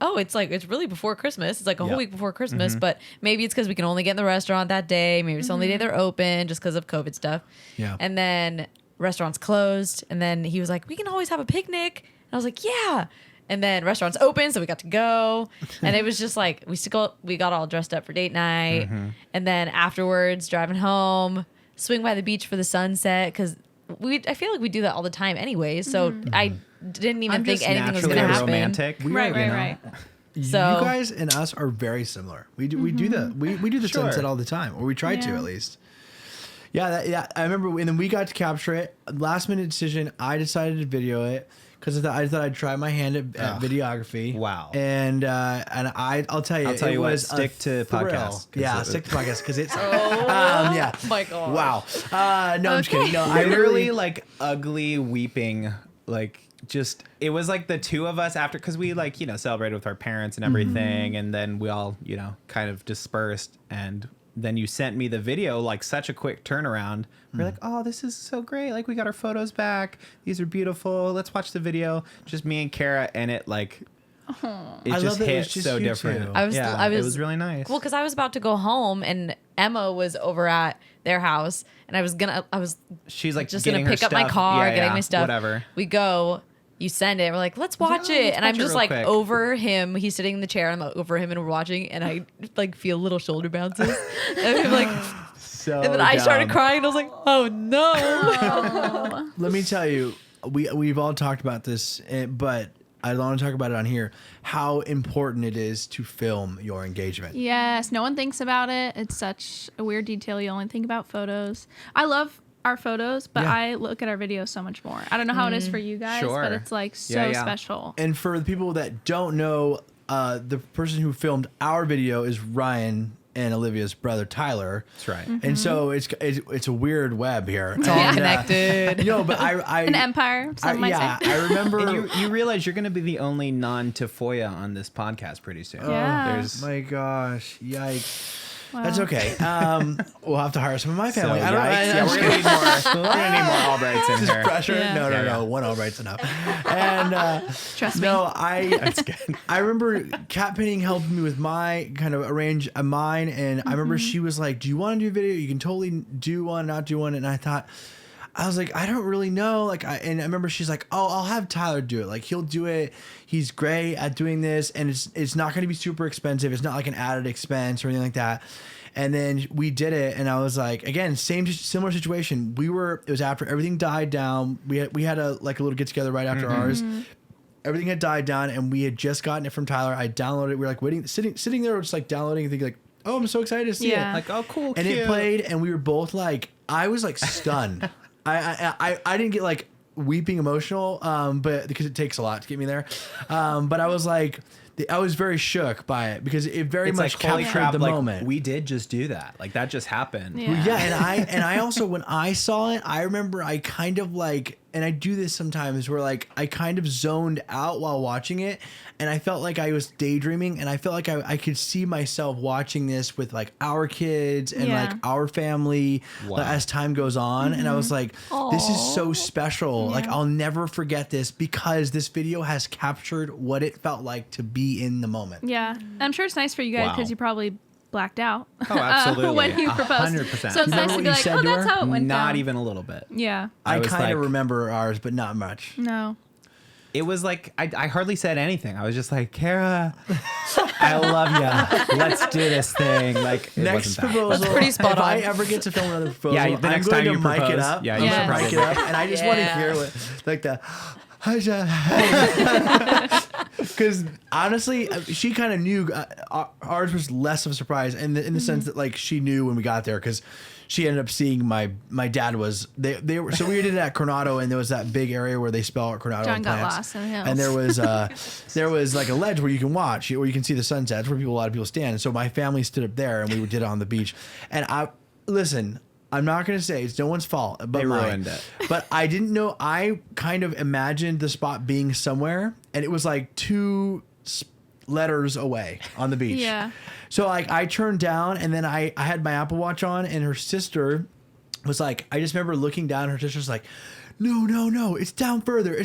oh, it's really before Christmas. It's like a whole Yeah. week before Christmas, but maybe it's because we can only get in the restaurant that day. Maybe it's the only day they're open just because of COVID stuff. Yeah. And then restaurants closed. And then he was like, we can always have a picnic. And I was like, yeah. And then restaurants open, so we got to go. And it was just like, we got all dressed up for date night. And then afterwards, driving home, swing by the beach for the sunset. Because I feel like we do that all the time anyway. So I didn't even I'm think just anything was naturally going to a happen. romantic. Right, you know? right. So you guys and us are very similar. We do we do the Sure. sunset all the time, or we try to Yeah. at least. Yeah, I remember, and then we got to capture it. Last minute decision. I decided to video it because I thought I'd try my hand at videography. Wow. And I'll tell you, I'll tell it you what, was a stick to thrill. podcasts, 'cause Yeah, it- stick to podcasts because it's. oh my god. Wow. No, I'm just kidding. No, I literally really like ugly weeping, like just it was like the two of us after, because we like celebrated with our parents and everything, and then we all kind of dispersed, and then you sent me the video, like such a quick turnaround. We're like, oh, this is so great, like we got our photos back, these are beautiful, let's watch the video. Just me and Cara, and it like it I just love that it hit was just so you different. two. I was it was really nice. Well, because I was about to go home and Emma was over at their house, and I was She's like just getting gonna her pick up my stuff. car, Yeah, getting my stuff. whatever. We go. You send it. We're like, let's like, watch oh, it. let's And I'm watch it just real like quick. over him. He's sitting in the chair. I'm over him and we're watching. And I like feel little shoulder bounces. And I'm like, so. and then I started dumb. crying. And I was like, oh no. Let me tell you, we've all talked about this, but I don't want to talk about it on here. How important it is to film your engagement. Yes, no one thinks about it. It's such a weird detail. You only think about photos. I love our photos, but Yeah. I look at our videos so much more. I don't know how it is for you guys, Sure. but it's like so Yeah. special. And for the people that don't know, the person who filmed our video is Ryan and Olivia's brother Tyler. That's right. And so it's a weird web here. It's all connected. No, but I An empire, some might yeah, say. I remember. And you realize you're going to be the only non-Tafolla on this podcast pretty soon. Yeah. There's my gosh, yikes. Wow. That's okay. We'll have to hire some of my so family. yikes. Yeah, we're going to need more. We're going to need more Albrights in Just here. pressure. Yeah. No, Yeah. one Albright's enough. And Trust me. no, That's good. I remember Cat Painting helped me with my kind of arrange mine, and I remember she was like, "Do you want to do a video? You can totally do one, not do one." And I was like, I don't really know. Like, and I remember she's like, "Oh, I'll have Tyler do it. Like, he'll do it. He's great at doing this, and it's not going to be super expensive. It's not like an added expense or anything like that." And then we did it, and I was like, again, similar situation. It was after everything died down. We had a little get together right after ours. Everything had died down, and we had just gotten it from Tyler. I downloaded it. We were like waiting, sitting there, just like downloading and thinking like, oh, I'm so excited to see Yeah. it. Like, oh, cool, And cute. it played, and we were both like, I was like stunned. I didn't get like weeping emotional, but because it takes a lot to get me there. But I was like, I was very shook by it because it very It's much like, holy captured crap, the like, moment. we did just do that. Like, that just happened. Yeah. Yeah, and I also, when I saw it, I remember I kind of like, and I do this sometimes where like I kind of zoned out while watching it, and I felt like I was daydreaming, and I felt like I could see myself watching this with like our kids and Yeah. like our family Wow. as time goes on, and I was like, this is so special. Like, I'll never forget this because this video has captured what it felt like to be in the moment. Yeah. I'm sure it's nice for you guys Wow. because you probably blacked out. Oh, absolutely. when you proposed. 100%. So it's nice what to be you like, said oh, to that's her? how it went Not down. even a little bit. Yeah. I was kind of like- remember ours, but not much. No. It was like, I hardly said anything. I was just like, Cara, I love you. Let's do this thing. Like, it Next wasn't that. proposal. That's pretty spot if I on. ever get to film another proposal, Yeah, the next I'm going time to you mic it propose, up. yeah, I'm you gonna should mic it probably. up, and I just want to Yeah. hear what, like the, because honestly, she kind of knew. Ours was less of a surprise, in the sense that like she knew when we got there because she ended up seeing my dad was they were, so we did it at Coronado, and there was that big area where they spell out Coronado John and got plants. lost in the hills. And there was like a ledge where you can watch, where you can see the sunsets, where a lot of people stand. And so my family stood up there, and we did it on the beach. And listen, I'm not going to say it's no one's fault, but They mine. ruined it. But I didn't know. I kind of imagined the spot being somewhere, and it was like 2 letters away on the beach. Yeah. So like I turned down, and then I had my Apple Watch on, and her sister was like, I just remember looking down. Her sister's like, no, it's down further,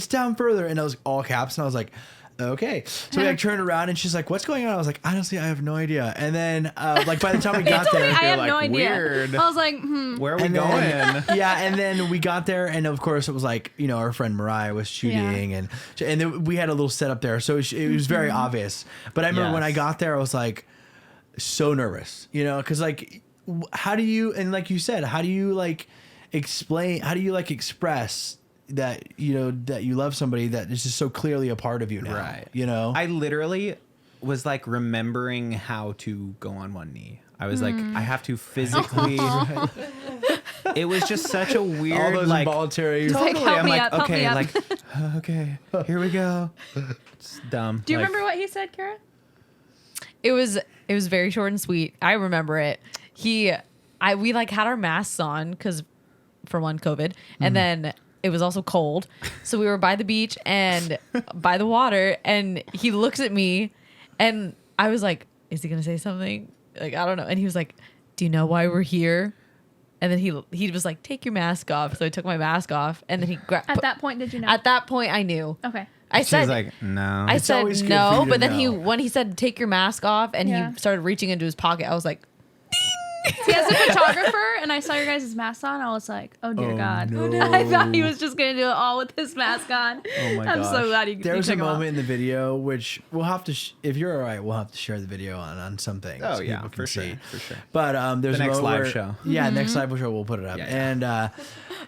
and I was all caps, and I was like, okay. So we like turned around, and she's like, what's going on? I was like, honestly, I have no idea. And then like by the time we got Told me there, I have like, no idea. weird. I was like, Where are we and going? then, yeah, and then we got there, and of course it was like, our friend Mariah was shooting, and then we had a little setup there, so it was very obvious. But I remember when I Yes. got there, I was like so nervous, because like, how do you, and like you said, how do you like explain, how do you like express that that you love somebody that is just so clearly a part of you now, Right. I I literally was like remembering how to go on one knee. I was like, I have to physically. It was just such a weird, All those like, involuntary. totally. help I'm me like, up, help okay, me up. like, okay, here we go. It's dumb. Do you Like, remember what he said, Cara? It was very short and sweet. I remember it. We like had our masks on because for one COVID, and then it was also cold. So we were by the beach and by the water, and he looks at me, and I was like, "Is he gonna say something?" Like, I don't know. And he was like, "Do you know why we're here?" And then he was like, "Take your mask off." So I took my mask off, and then he grabbed. At that point, did you know? At that point, I knew. Okay. I She said was like, no. I It's said always good for no, you to but then know. when he said take your mask off and Yeah. he started reaching into his pocket, I was like, See, as a photographer, and I saw your guys' masks on, I was like, oh dear Oh, God. no. I thought he was just going to do it all with his mask on. Oh my I'm so gosh. glad you There's you a took him off. moment in the video which we'll have to, if you're all right, we'll have to share the video on something. Oh so yeah, people can for sure, see. for sure. But there's The a next moment live where, show. Yeah, next live show we'll put it up. Yeah, yeah. And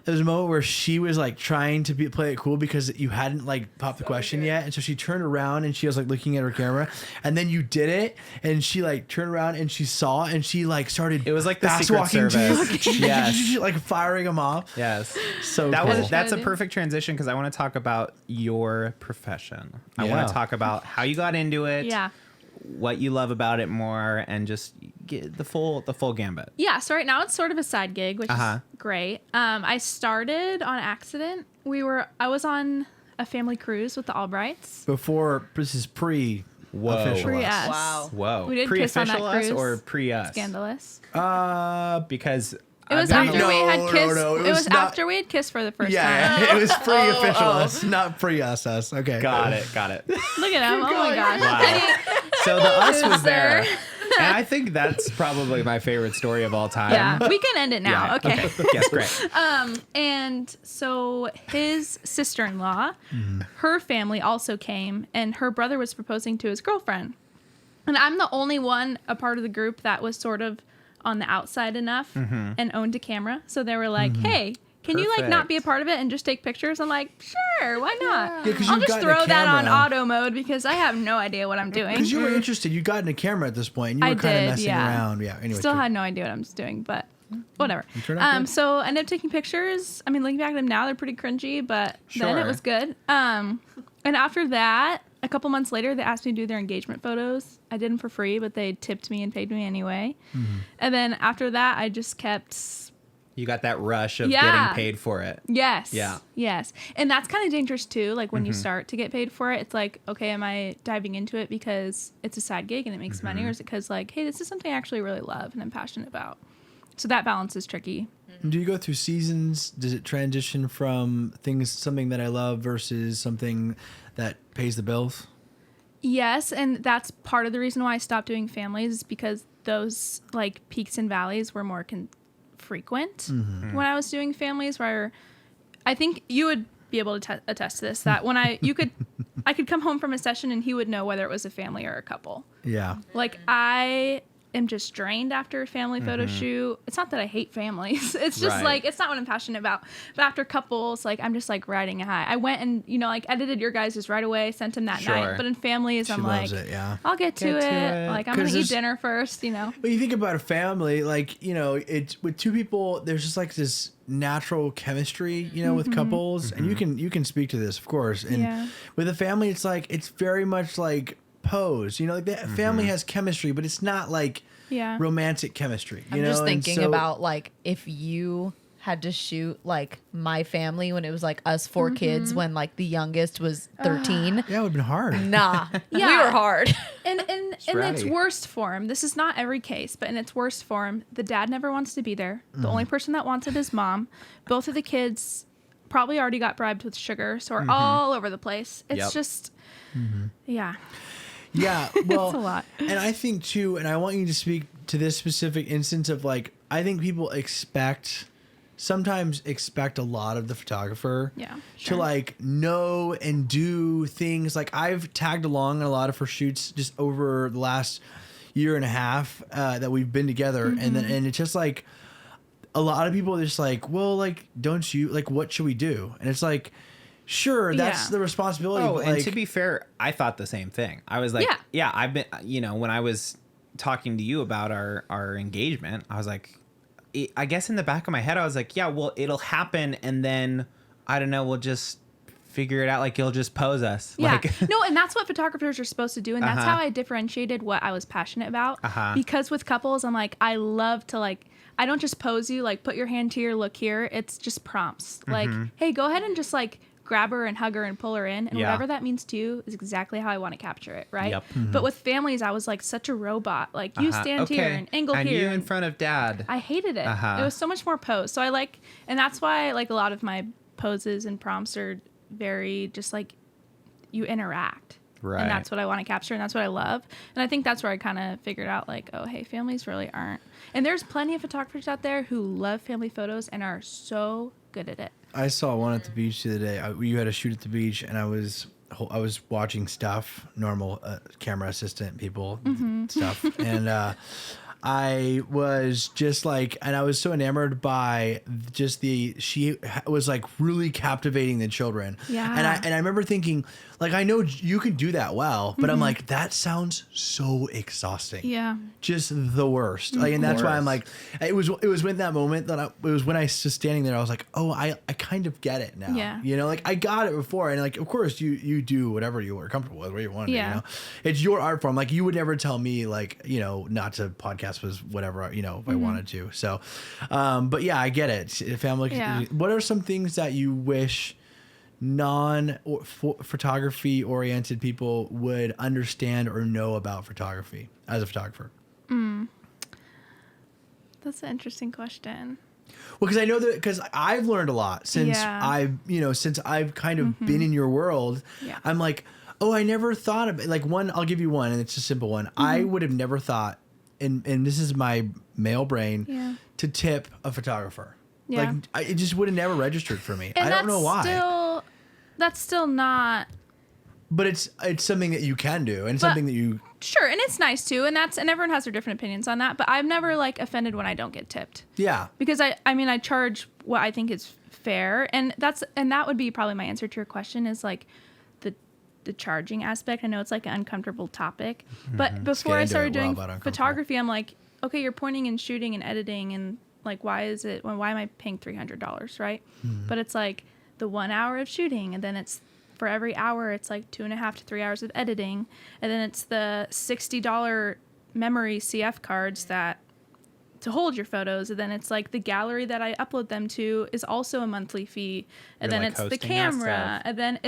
there's a moment where she was like trying to play it cool because you hadn't like popped the question yet, and so she turned around and she was like looking at her camera, and then you did it, and she like turned around and she saw, and she like started. It was like the fast Secret walking Service. to you, Yes. like firing them off. Yes. So That cool. was that's a Excited. perfect transition because I want to talk about your profession. I want Yeah. to talk about how you got into it, Yeah. what you love about it more, and just get the full gambit. Yeah, so right now it's sort of a side gig, which Uh-huh. is great. I started on accident. I was on a family cruise with the Albrights. Before this is pre Whoa. official. Pre us. us. Wow. Whoa. We did kiss on that Pre-official us cruise. or pre-us? Scandalous. Because It was I've after been- we had No, kissed. no, It it was was not- after we had kissed for the first time. Yeah, it was pre-official us, not pre-us. Okay. Got it. Got it. Look at him. Oh my gosh. Wow. So the us was there. Loser. And I think that's probably my favorite story of all time. Yeah, we can end it now. Yeah, Okay. Yes, great. And so his sister-in-law, her family also came, and her brother was proposing to his girlfriend. And I'm the only one, a part of the group that was sort of on the outside enough and owned a camera. So they were like, hey, can you like not be a Perfect. part of it and just take pictures? I'm like, sure, why not? Yeah, 'cause I'll you've just gotten a throw that on camera. auto mode because I have no idea what I'm doing. Because you were interested, you got in a camera at this point, and you I were kind of did, messing yeah. around. Yeah. Anyway. Still cool. had no idea what I was doing, but whatever. turned out good. So I ended up taking pictures. I mean, looking back at them now, they're pretty cringy, but then it Sure. was good. And after that, a couple months later, they asked me to do their engagement photos. I did them for free, but they tipped me and paid me anyway. And then after that, I just kept. You got that rush of Yeah. getting paid for it. Yes. Yeah. Yes. And that's kind of dangerous too. Like when you start to get paid for it, it's like, okay, am I diving into it because it's a side gig and it makes money? Or is it because like, hey, this is something I actually really love and I'm passionate about? So that balance is tricky. Do you go through seasons? Does it transition from something that I love versus something that pays the bills? Yes. And that's part of the reason why I stopped doing families is because those like peaks and valleys were more frequent when I was doing families, where I think you would be able to attest to this, that when I could come home from a session and he would know whether it was a family or a couple. Yeah. Like I am just drained after a family photo shoot. It's not that I hate families. It's just Right. like, it's not what I'm passionate about. But after couples, like I'm just like riding a high. I went and, like edited your guys' right away, sent them that Sure. night. But in families, She I'm loves like, it, yeah. I'll get to Get to it. it. Like I'm going 'Cause to eat there's- dinner first, When you think about a family, like, it's with two people, there's just like this natural chemistry, with couples. And you can speak to this, of course. And Yeah. with a family, it's like, it's very much like pose, like the family has chemistry, but it's not like Yeah. romantic chemistry. I'm just thinking about like if you had to shoot like my family when it was like us 4 kids when like the youngest was 13. Yeah, it would have been hard. Nah, we Yeah. were hard. And in its ratty. worst form, this is not every case, but in its worst form, the dad never wants to be there. The only person that wants it is mom. Both of the kids probably already got bribed with sugar, so we're all over the place. It's Yep. just, yeah. Yeah, well, It's a lot. And I think too, and I want you to speak to this specific instance of like, I think people sometimes expect a lot of the photographer. Yeah, To sure. like know and do things. Like I've tagged along on a lot of her shoots just over the last year and a half that we've been together, and it's just like a lot of people are just like, well, like, don't you like, what should we do? And it's like, Sure, that's the responsibility. Oh, but, and like, to be fair, I thought the same thing. I was like, yeah, I've been, when I was talking to you about our engagement, I was like, I guess in the back of my head, I was like, yeah, well, it'll happen, and then I don't know, we'll just figure it out. Like, you'll just pose us. Yeah. Like, No, and that's what photographers are supposed to do, and that's how I differentiated what I was passionate about. Because with couples, I'm like, I love to like. I don't just pose you, like, put your hand here, look here. It's just prompts. Like, hey, go ahead and just, like, grab her and hug her and pull her in. And whatever that means to you is exactly how I want to capture it, right? Yep. But with families, I was, like, such a robot. Like, you stand here and angle and here. you in front of dad. I hated it. It was so much more pose. So I like, and that's why, like, a lot of my poses and prompts are very just, like, you interact. Right. And that's what I want to capture, and that's what I love. And I think that's where I kind of figured out, like, oh, hey, families really aren't. And there's plenty of photographers out there who love family photos and are so good at it. I saw one at the beach the other day. You had a shoot at the beach, and I was watching stuff, normal camera assistant people stuff, and I was just like, and I was so enamored by just she was like really captivating the children. Yeah. And I remember thinking, like, I know you can do that well, but I'm like, that sounds so exhausting. Yeah. Just the worst. Like, and that's why I'm like, it was when that moment that it was when I was standing there, I was like, oh, I kind of get it now. Yeah. You know, like, I got it before, and like, of course you do whatever you are comfortable with, what you want to do. You know, it's your art form. Like, you would never tell me, like, not to podcast was whatever, if I wanted to. So, but yeah, I get it. Family. Yeah. What are some things that you wish non-photography oriented people would understand or know about photography as a photographer? That's an interesting question. Well, because I know because I've learned a lot since since I've kind of been in your world. Yeah. I'm like, oh, I never thought of it. Like, I'll give you one, and it's a simple one. I would have never thought, and this is my male brain, to tip a photographer. Yeah. Like, it just would have never registered for me. And I don't know why. That's still not. But it's something that you can do, and something that you. Sure, and it's nice too, and everyone has their different opinions on that. But I've never like offended when I don't get tipped. Yeah. Because I charge what I think is fair, and that would be probably my answer to your question is like the charging aspect. I know it's like an uncomfortable topic, but before I started doing photography, I'm like, okay, you're pointing and shooting and editing, and like, why am I paying $300, right? But it's like the 1 hour of shooting, and then it's for every hour, it's like 2.5 to 3 hours of editing, and then it's the $60 memory CF cards to hold your photos, and then it's like the gallery that I upload them to is also a monthly fee, and then it's the camera, and then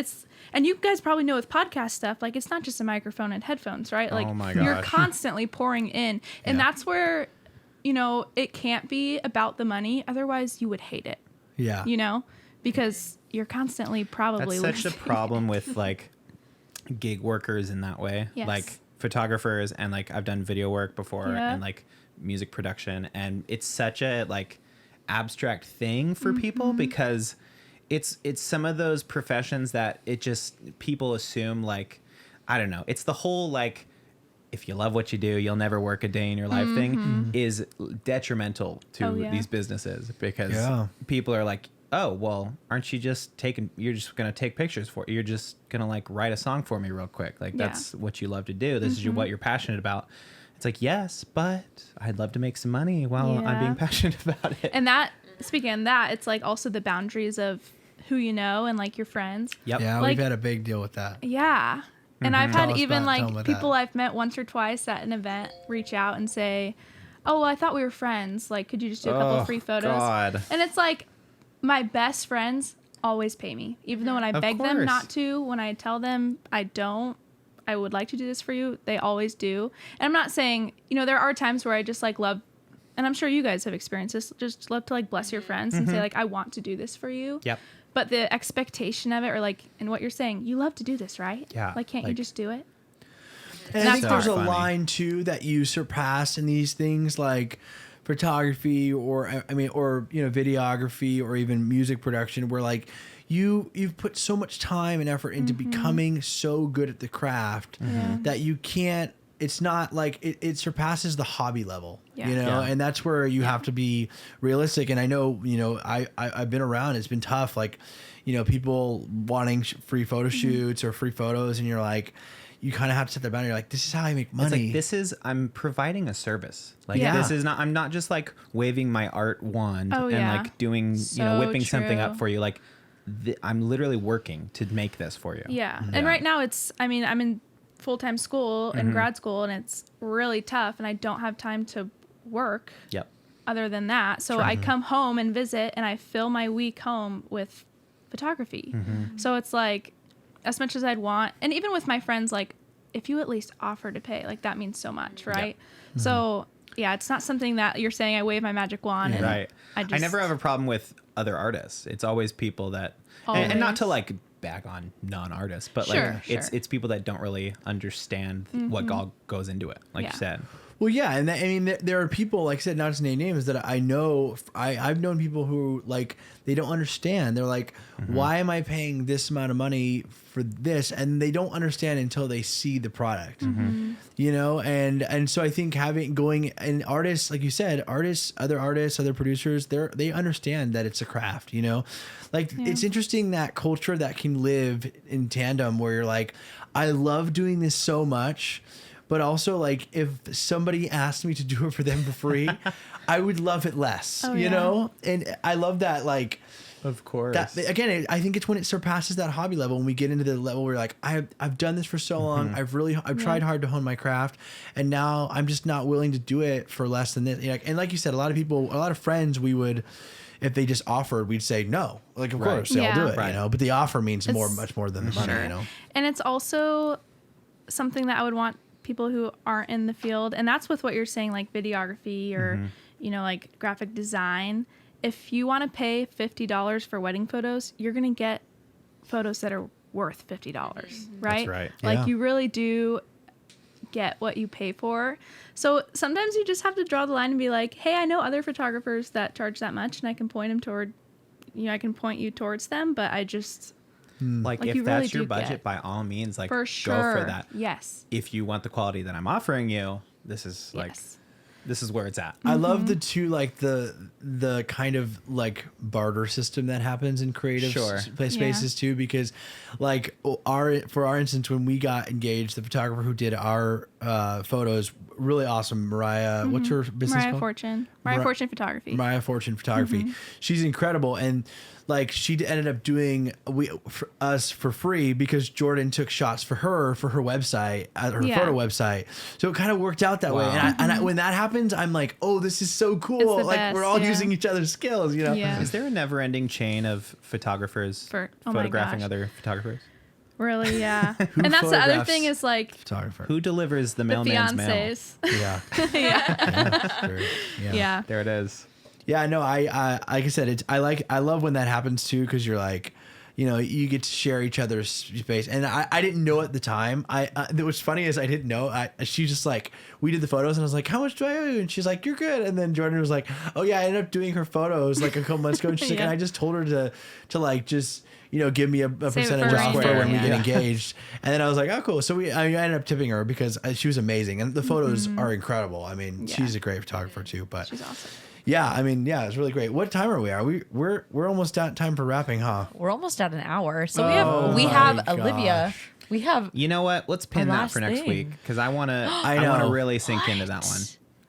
and you guys probably know with podcast stuff, like, it's not just a microphone and headphones, right? Like, oh my you're gosh. constantly pouring in, and that's where it can't be about the money, otherwise you would hate it. Yeah. Because you're constantly probably That's such a losing. problem with like gig workers in that way. Yes. Like photographers, and like I've done video work before and like music production, and it's such a like abstract thing for people because it's some of those professions that people assume, like, I don't know, it's the whole like, if you love what you do, you'll never work a day in your life thing is detrimental to these businesses, because people are like, oh, well, aren't you you're just going to take pictures you're just going to like write a song for me real quick. Like, that's what you love to do. This is what you're passionate about. It's like, yes, but I'd love to make some money while I'm being passionate about it. And speaking of that, it's like also the boundaries of who you know and like your friends. Yep. Yeah, Like, we've had a big deal with that. Yeah. And I've had even tell 'em like about people that. I've met once or twice at an event reach out and say, oh, well, I thought we were friends. Like, could you just do a couple free photos? God. And it's like, my best friends always pay me. Even though when I beg them not to, when I tell them I would like to do this for you, they always do. And I'm not saying, there are times where I just like love, and I'm sure you guys have experienced this, just love to like bless your friends and say like, I want to do this for you. Yep. But the expectation of it, or like, and what you're saying, you love to do this, right? Yeah. Like, can't you just do it? And I think so there's a funny. line too that you surpass in these things, like photography or videography or even music production, where like you've put so much time and effort into becoming so good at the craft that you can't it's not like it surpasses the hobby level, Yeah. you know, Yeah. and that's where you have to be realistic. And I know, you know, I've been around, it's been tough. Like, you know, people wanting free photo shoots or free photos, and you're like, you kind of have to set the boundary. You're like, this is how I make money. It's like I'm providing a service. Like Yeah. this is not. I'm not just like waving my art wand Oh, and yeah. like doing So whipping something up true. for you. Like I'm literally working to make this for you. Yeah. And right now I'm in full-time school Mm-hmm. and grad school, and it's really tough, and I don't have time to work Yep. other than that. So I come home and visit, and I fill my week home with photography. Mm-hmm. So it's like, as much as I'd want, and even with my friends, like, if you at least offer to pay, like, that means so much, right? So yeah, it's not something that you're saying I wave my magic wand and Right. I I never have a problem with other artists. It's always people that, and not to Always. like bag on non-artists, but Sure, like sure. it's people that don't really understand what all goes into it. Like Yeah. you said. Well, yeah, and I mean, there are people, like I said, not to name names, that I know. I've known people who, like, they don't understand. They're like, why am I paying this amount of money for this? And they don't understand until they see the product, you know. And so I think going and artists, like you said, other producers, they understand that it's a craft, you know. Like it's interesting that culture that can live in tandem, where you're like, I love doing this so much. But also, like, if somebody asked me to do it for them for free, I would love it less, Oh, you yeah. know? And I love that, like, Of course. that again, I think it's when it surpasses that hobby level, when we get into the level where you're like, I've done this for so long. I've tried hard to hone my craft, and now I'm just not willing to do it for less than this. And like you said, a lot of friends, we would, if they just offered, we'd say no. Like, of course, they'll Yeah. do it, Right. you know? But the offer means It's- much more than the money, Sure. you know? And it's also something that I would want people who aren't in the field, and that's with what you're saying, like videography or you know, like graphic design. If you want to pay $50 for wedding photos, you're gonna get photos that are worth $50, right? right. Like Yeah. you really do get what you pay for. So sometimes you just have to draw the line and be like, hey, I know other photographers that charge that much, and I can point them toward, you know, I can point you towards them, but I just Like, Like, if you really that's your do budget, get- by all means, like for sure. go for that. Yes. If you want the quality that I'm offering you, this is like Yes. this is where it's at. I love the two, like the kind of like barter system that happens in creative Sure. spaces too, because like for our instance, when we got engaged, the photographer who did our photos, really awesome, Mariah. What's her business Mariah called? Fortune. Mariah Fortune Photography. Mariah Fortune Photography. She's incredible, and like she ended up doing for us for free because Jordan took shots for her website, her Yeah. photo website. So it kind of worked out that way. Wow. And when that happens, I'm like, oh, this is so cool. It's the Like best, we're all yeah. using each other's skills, you know? Yeah. Is there a never-ending chain of photographers Oh my photographing gosh. other photographers? Really, yeah. And that's the other photographs- thing is like Photographer. Who delivers the the mailman's mail? fiancés. Yeah. Yeah. Sure. Yeah. There it is. Yeah, no, I like I said, I love when that happens too, because you're like, you know, you get to share each other's space. And I didn't know at the time. What's funny is I didn't know. She just like, we did the photos and I was like, how much do I owe you? And she's like, you're good. And then Jordan was like, oh yeah, I ended up doing her photos like a couple months ago. And she's like, Yeah. and I just told her to like just, you know, give me a it percentage for off rain for when we day, get yeah. engaged. And then I was like, oh cool. So I ended up tipping her because she was amazing, and the photos are incredible. I mean, Yeah. she's a great photographer too. But She's awesome. yeah, I mean, yeah, it's really great. What time are we? We're almost at time for wrapping, huh? We're almost at an hour. So Oh we my have Olivia. gosh. We have You know what? Let's pin that last for next thing. week because I want to. I I want to know. really sink into that one.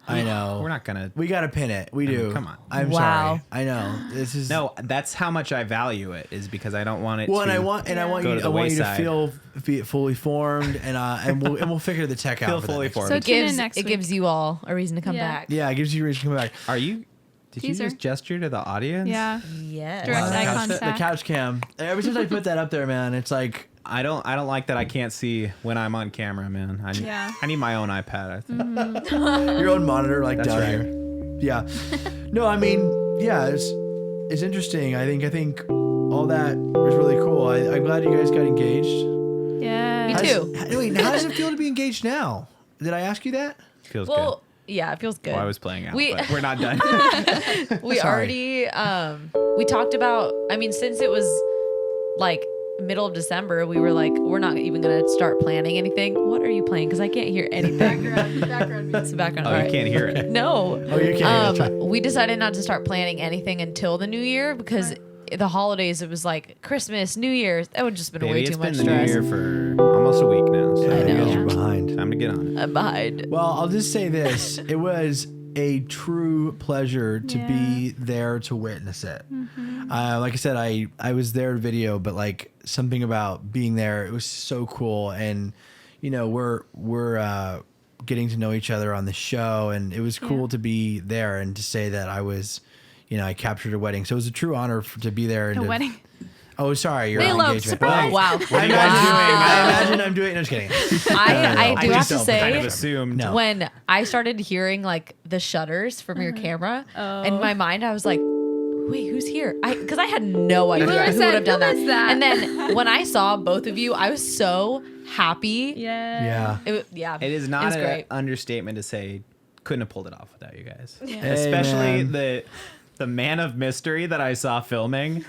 I know. We're not gonna. We gotta pin it. We do. come on. I'm Wow. sorry. I know. This is No, that's how much I value it. Is because I don't want it. Well, to and I want go you. to I the want you to wayside. feel fully formed, and we'll figure the tech out. Feel for that fully next formed. So week. tune in gives next it week. gives you all a reason to come Yeah. back. Yeah, it gives you a reason to come back. Are you? Did Teaser. you just gesture to the audience? Yeah. Yes. Direct eye The contact. couch cam. Every time I put that up there, man, it's like I don't like that I can't see when I'm on camera, man. Yeah. I need my own iPad. I think. your own monitor, like That's down right. here. Yeah. No, I mean, yeah, it's interesting. I think all that was really cool. I'm glad you guys got engaged. Yeah. Me too. Wait, how does it feel to be engaged now? Did I ask you that? Feels Well, yeah, it feels good. good. Well, I was playing out, We- but we're not done. we Sorry. already we talked about, I mean, since it was like middle of December, we were like, we're not even going to start planning anything. What are you playing? Because I can't hear anything. Background It's the background. Oh, All you right. can't hear it. No. Oh, you can't. That's right. We decided not to start planning anything until the new year because the holidays, it was like Christmas, New Year's. That would just been Baby, way it's too been much the new stress. year for almost a week now. So Yeah, you know. guys Yeah. are behind. time to get on it. I'm behind. Well, I'll just say this. It was a true pleasure to be there to witness it. Like I said, I was there video, but like something about being there, it was so cool. And, you know, we're getting to know each other on the show, and it was cool to be there and to say that I was, you know, I captured a wedding. So it was a true honor to be there. And A to, wedding. Oh, sorry, your They eloped. engagement. Surprise. Wow. I imagine I'm doing. No, just kidding. I I do have just to kind of say, assumed. No. when I started hearing like the shutters from your camera, in my mind, I was like, wait, who's here? Because I had no idea would've who said, would have done "Who that. is that?" And then when I saw both of you, I was so happy. Yeah. Yeah. It is it not was an great. understatement to say couldn't have pulled it off without you guys. Yeah. Hey, Especially man. the man of mystery that I saw filming.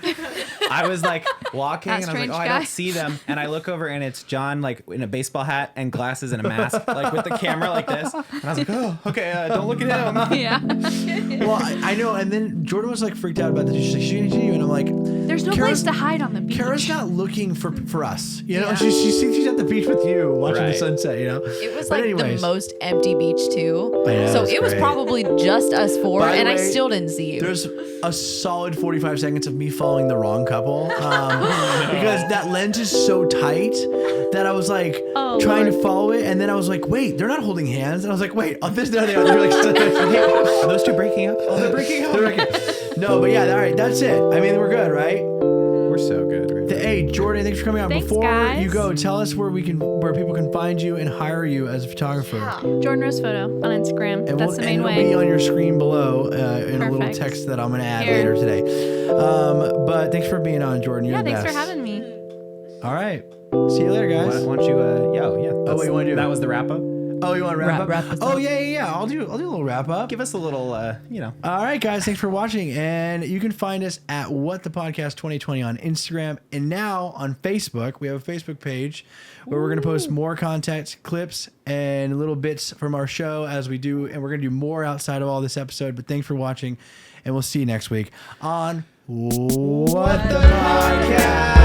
I was like walking That and I was like, strange oh, I guy. don't see them. And I look over and it's John like in a baseball hat and glasses and a mask, like with the camera like this. And I was like, oh, okay, don't look at him. Yeah. Well, I know. And then Jordan was like freaked out about this. She's like, she didn't see you, and I'm like, There's no Kara's- place to hide on the beach. Kara's not looking for us. You know, Yeah. she's at the beach with you, watching the Right. sunset. You know, It was But like anyways, the most empty beach too. I know, So it's it was great. probably just us four, By the and I way, still didn't see you. There's a solid 45 seconds of me following the wrong couple because that lens is so tight that I was like Oh, trying Lord. to follow it, and then I was like, wait, they're not holding hands, and I was like, wait, on this, there they are. They're like, Are those two breaking up? Oh, they're breaking up. they're like, no, but yeah, all right, that's it. I mean, we're good, right? We're so good. Right now. Hey, Jordan, thanks for coming on. Thanks, Before guys. you go, tell us where people can find you and hire you as a photographer. Jordan Rose Photo on Instagram. And That's the main it'll way. be on your screen below in a little Perfect. text that I'm going to add Here. later today. But thanks for being on, Jordan. You're Yeah, the thanks best. for having me. All right. See you later, guys. Why don't you, yeah. Oh, wait, you wanna do it? That was the wrap up. Oh, you want to wrap up? Wrap us Oh, up. yeah. I'll do a little wrap up. Give us a little, All right, guys. Thanks for watching. And you can find us at What the Podcast 2020 on Instagram. And now on Facebook, we have a Facebook page where we're going to post more content, clips, and little bits from our show as we do. And we're going to do more outside of all this episode. But thanks for watching. And we'll see you next week on What the Podcast.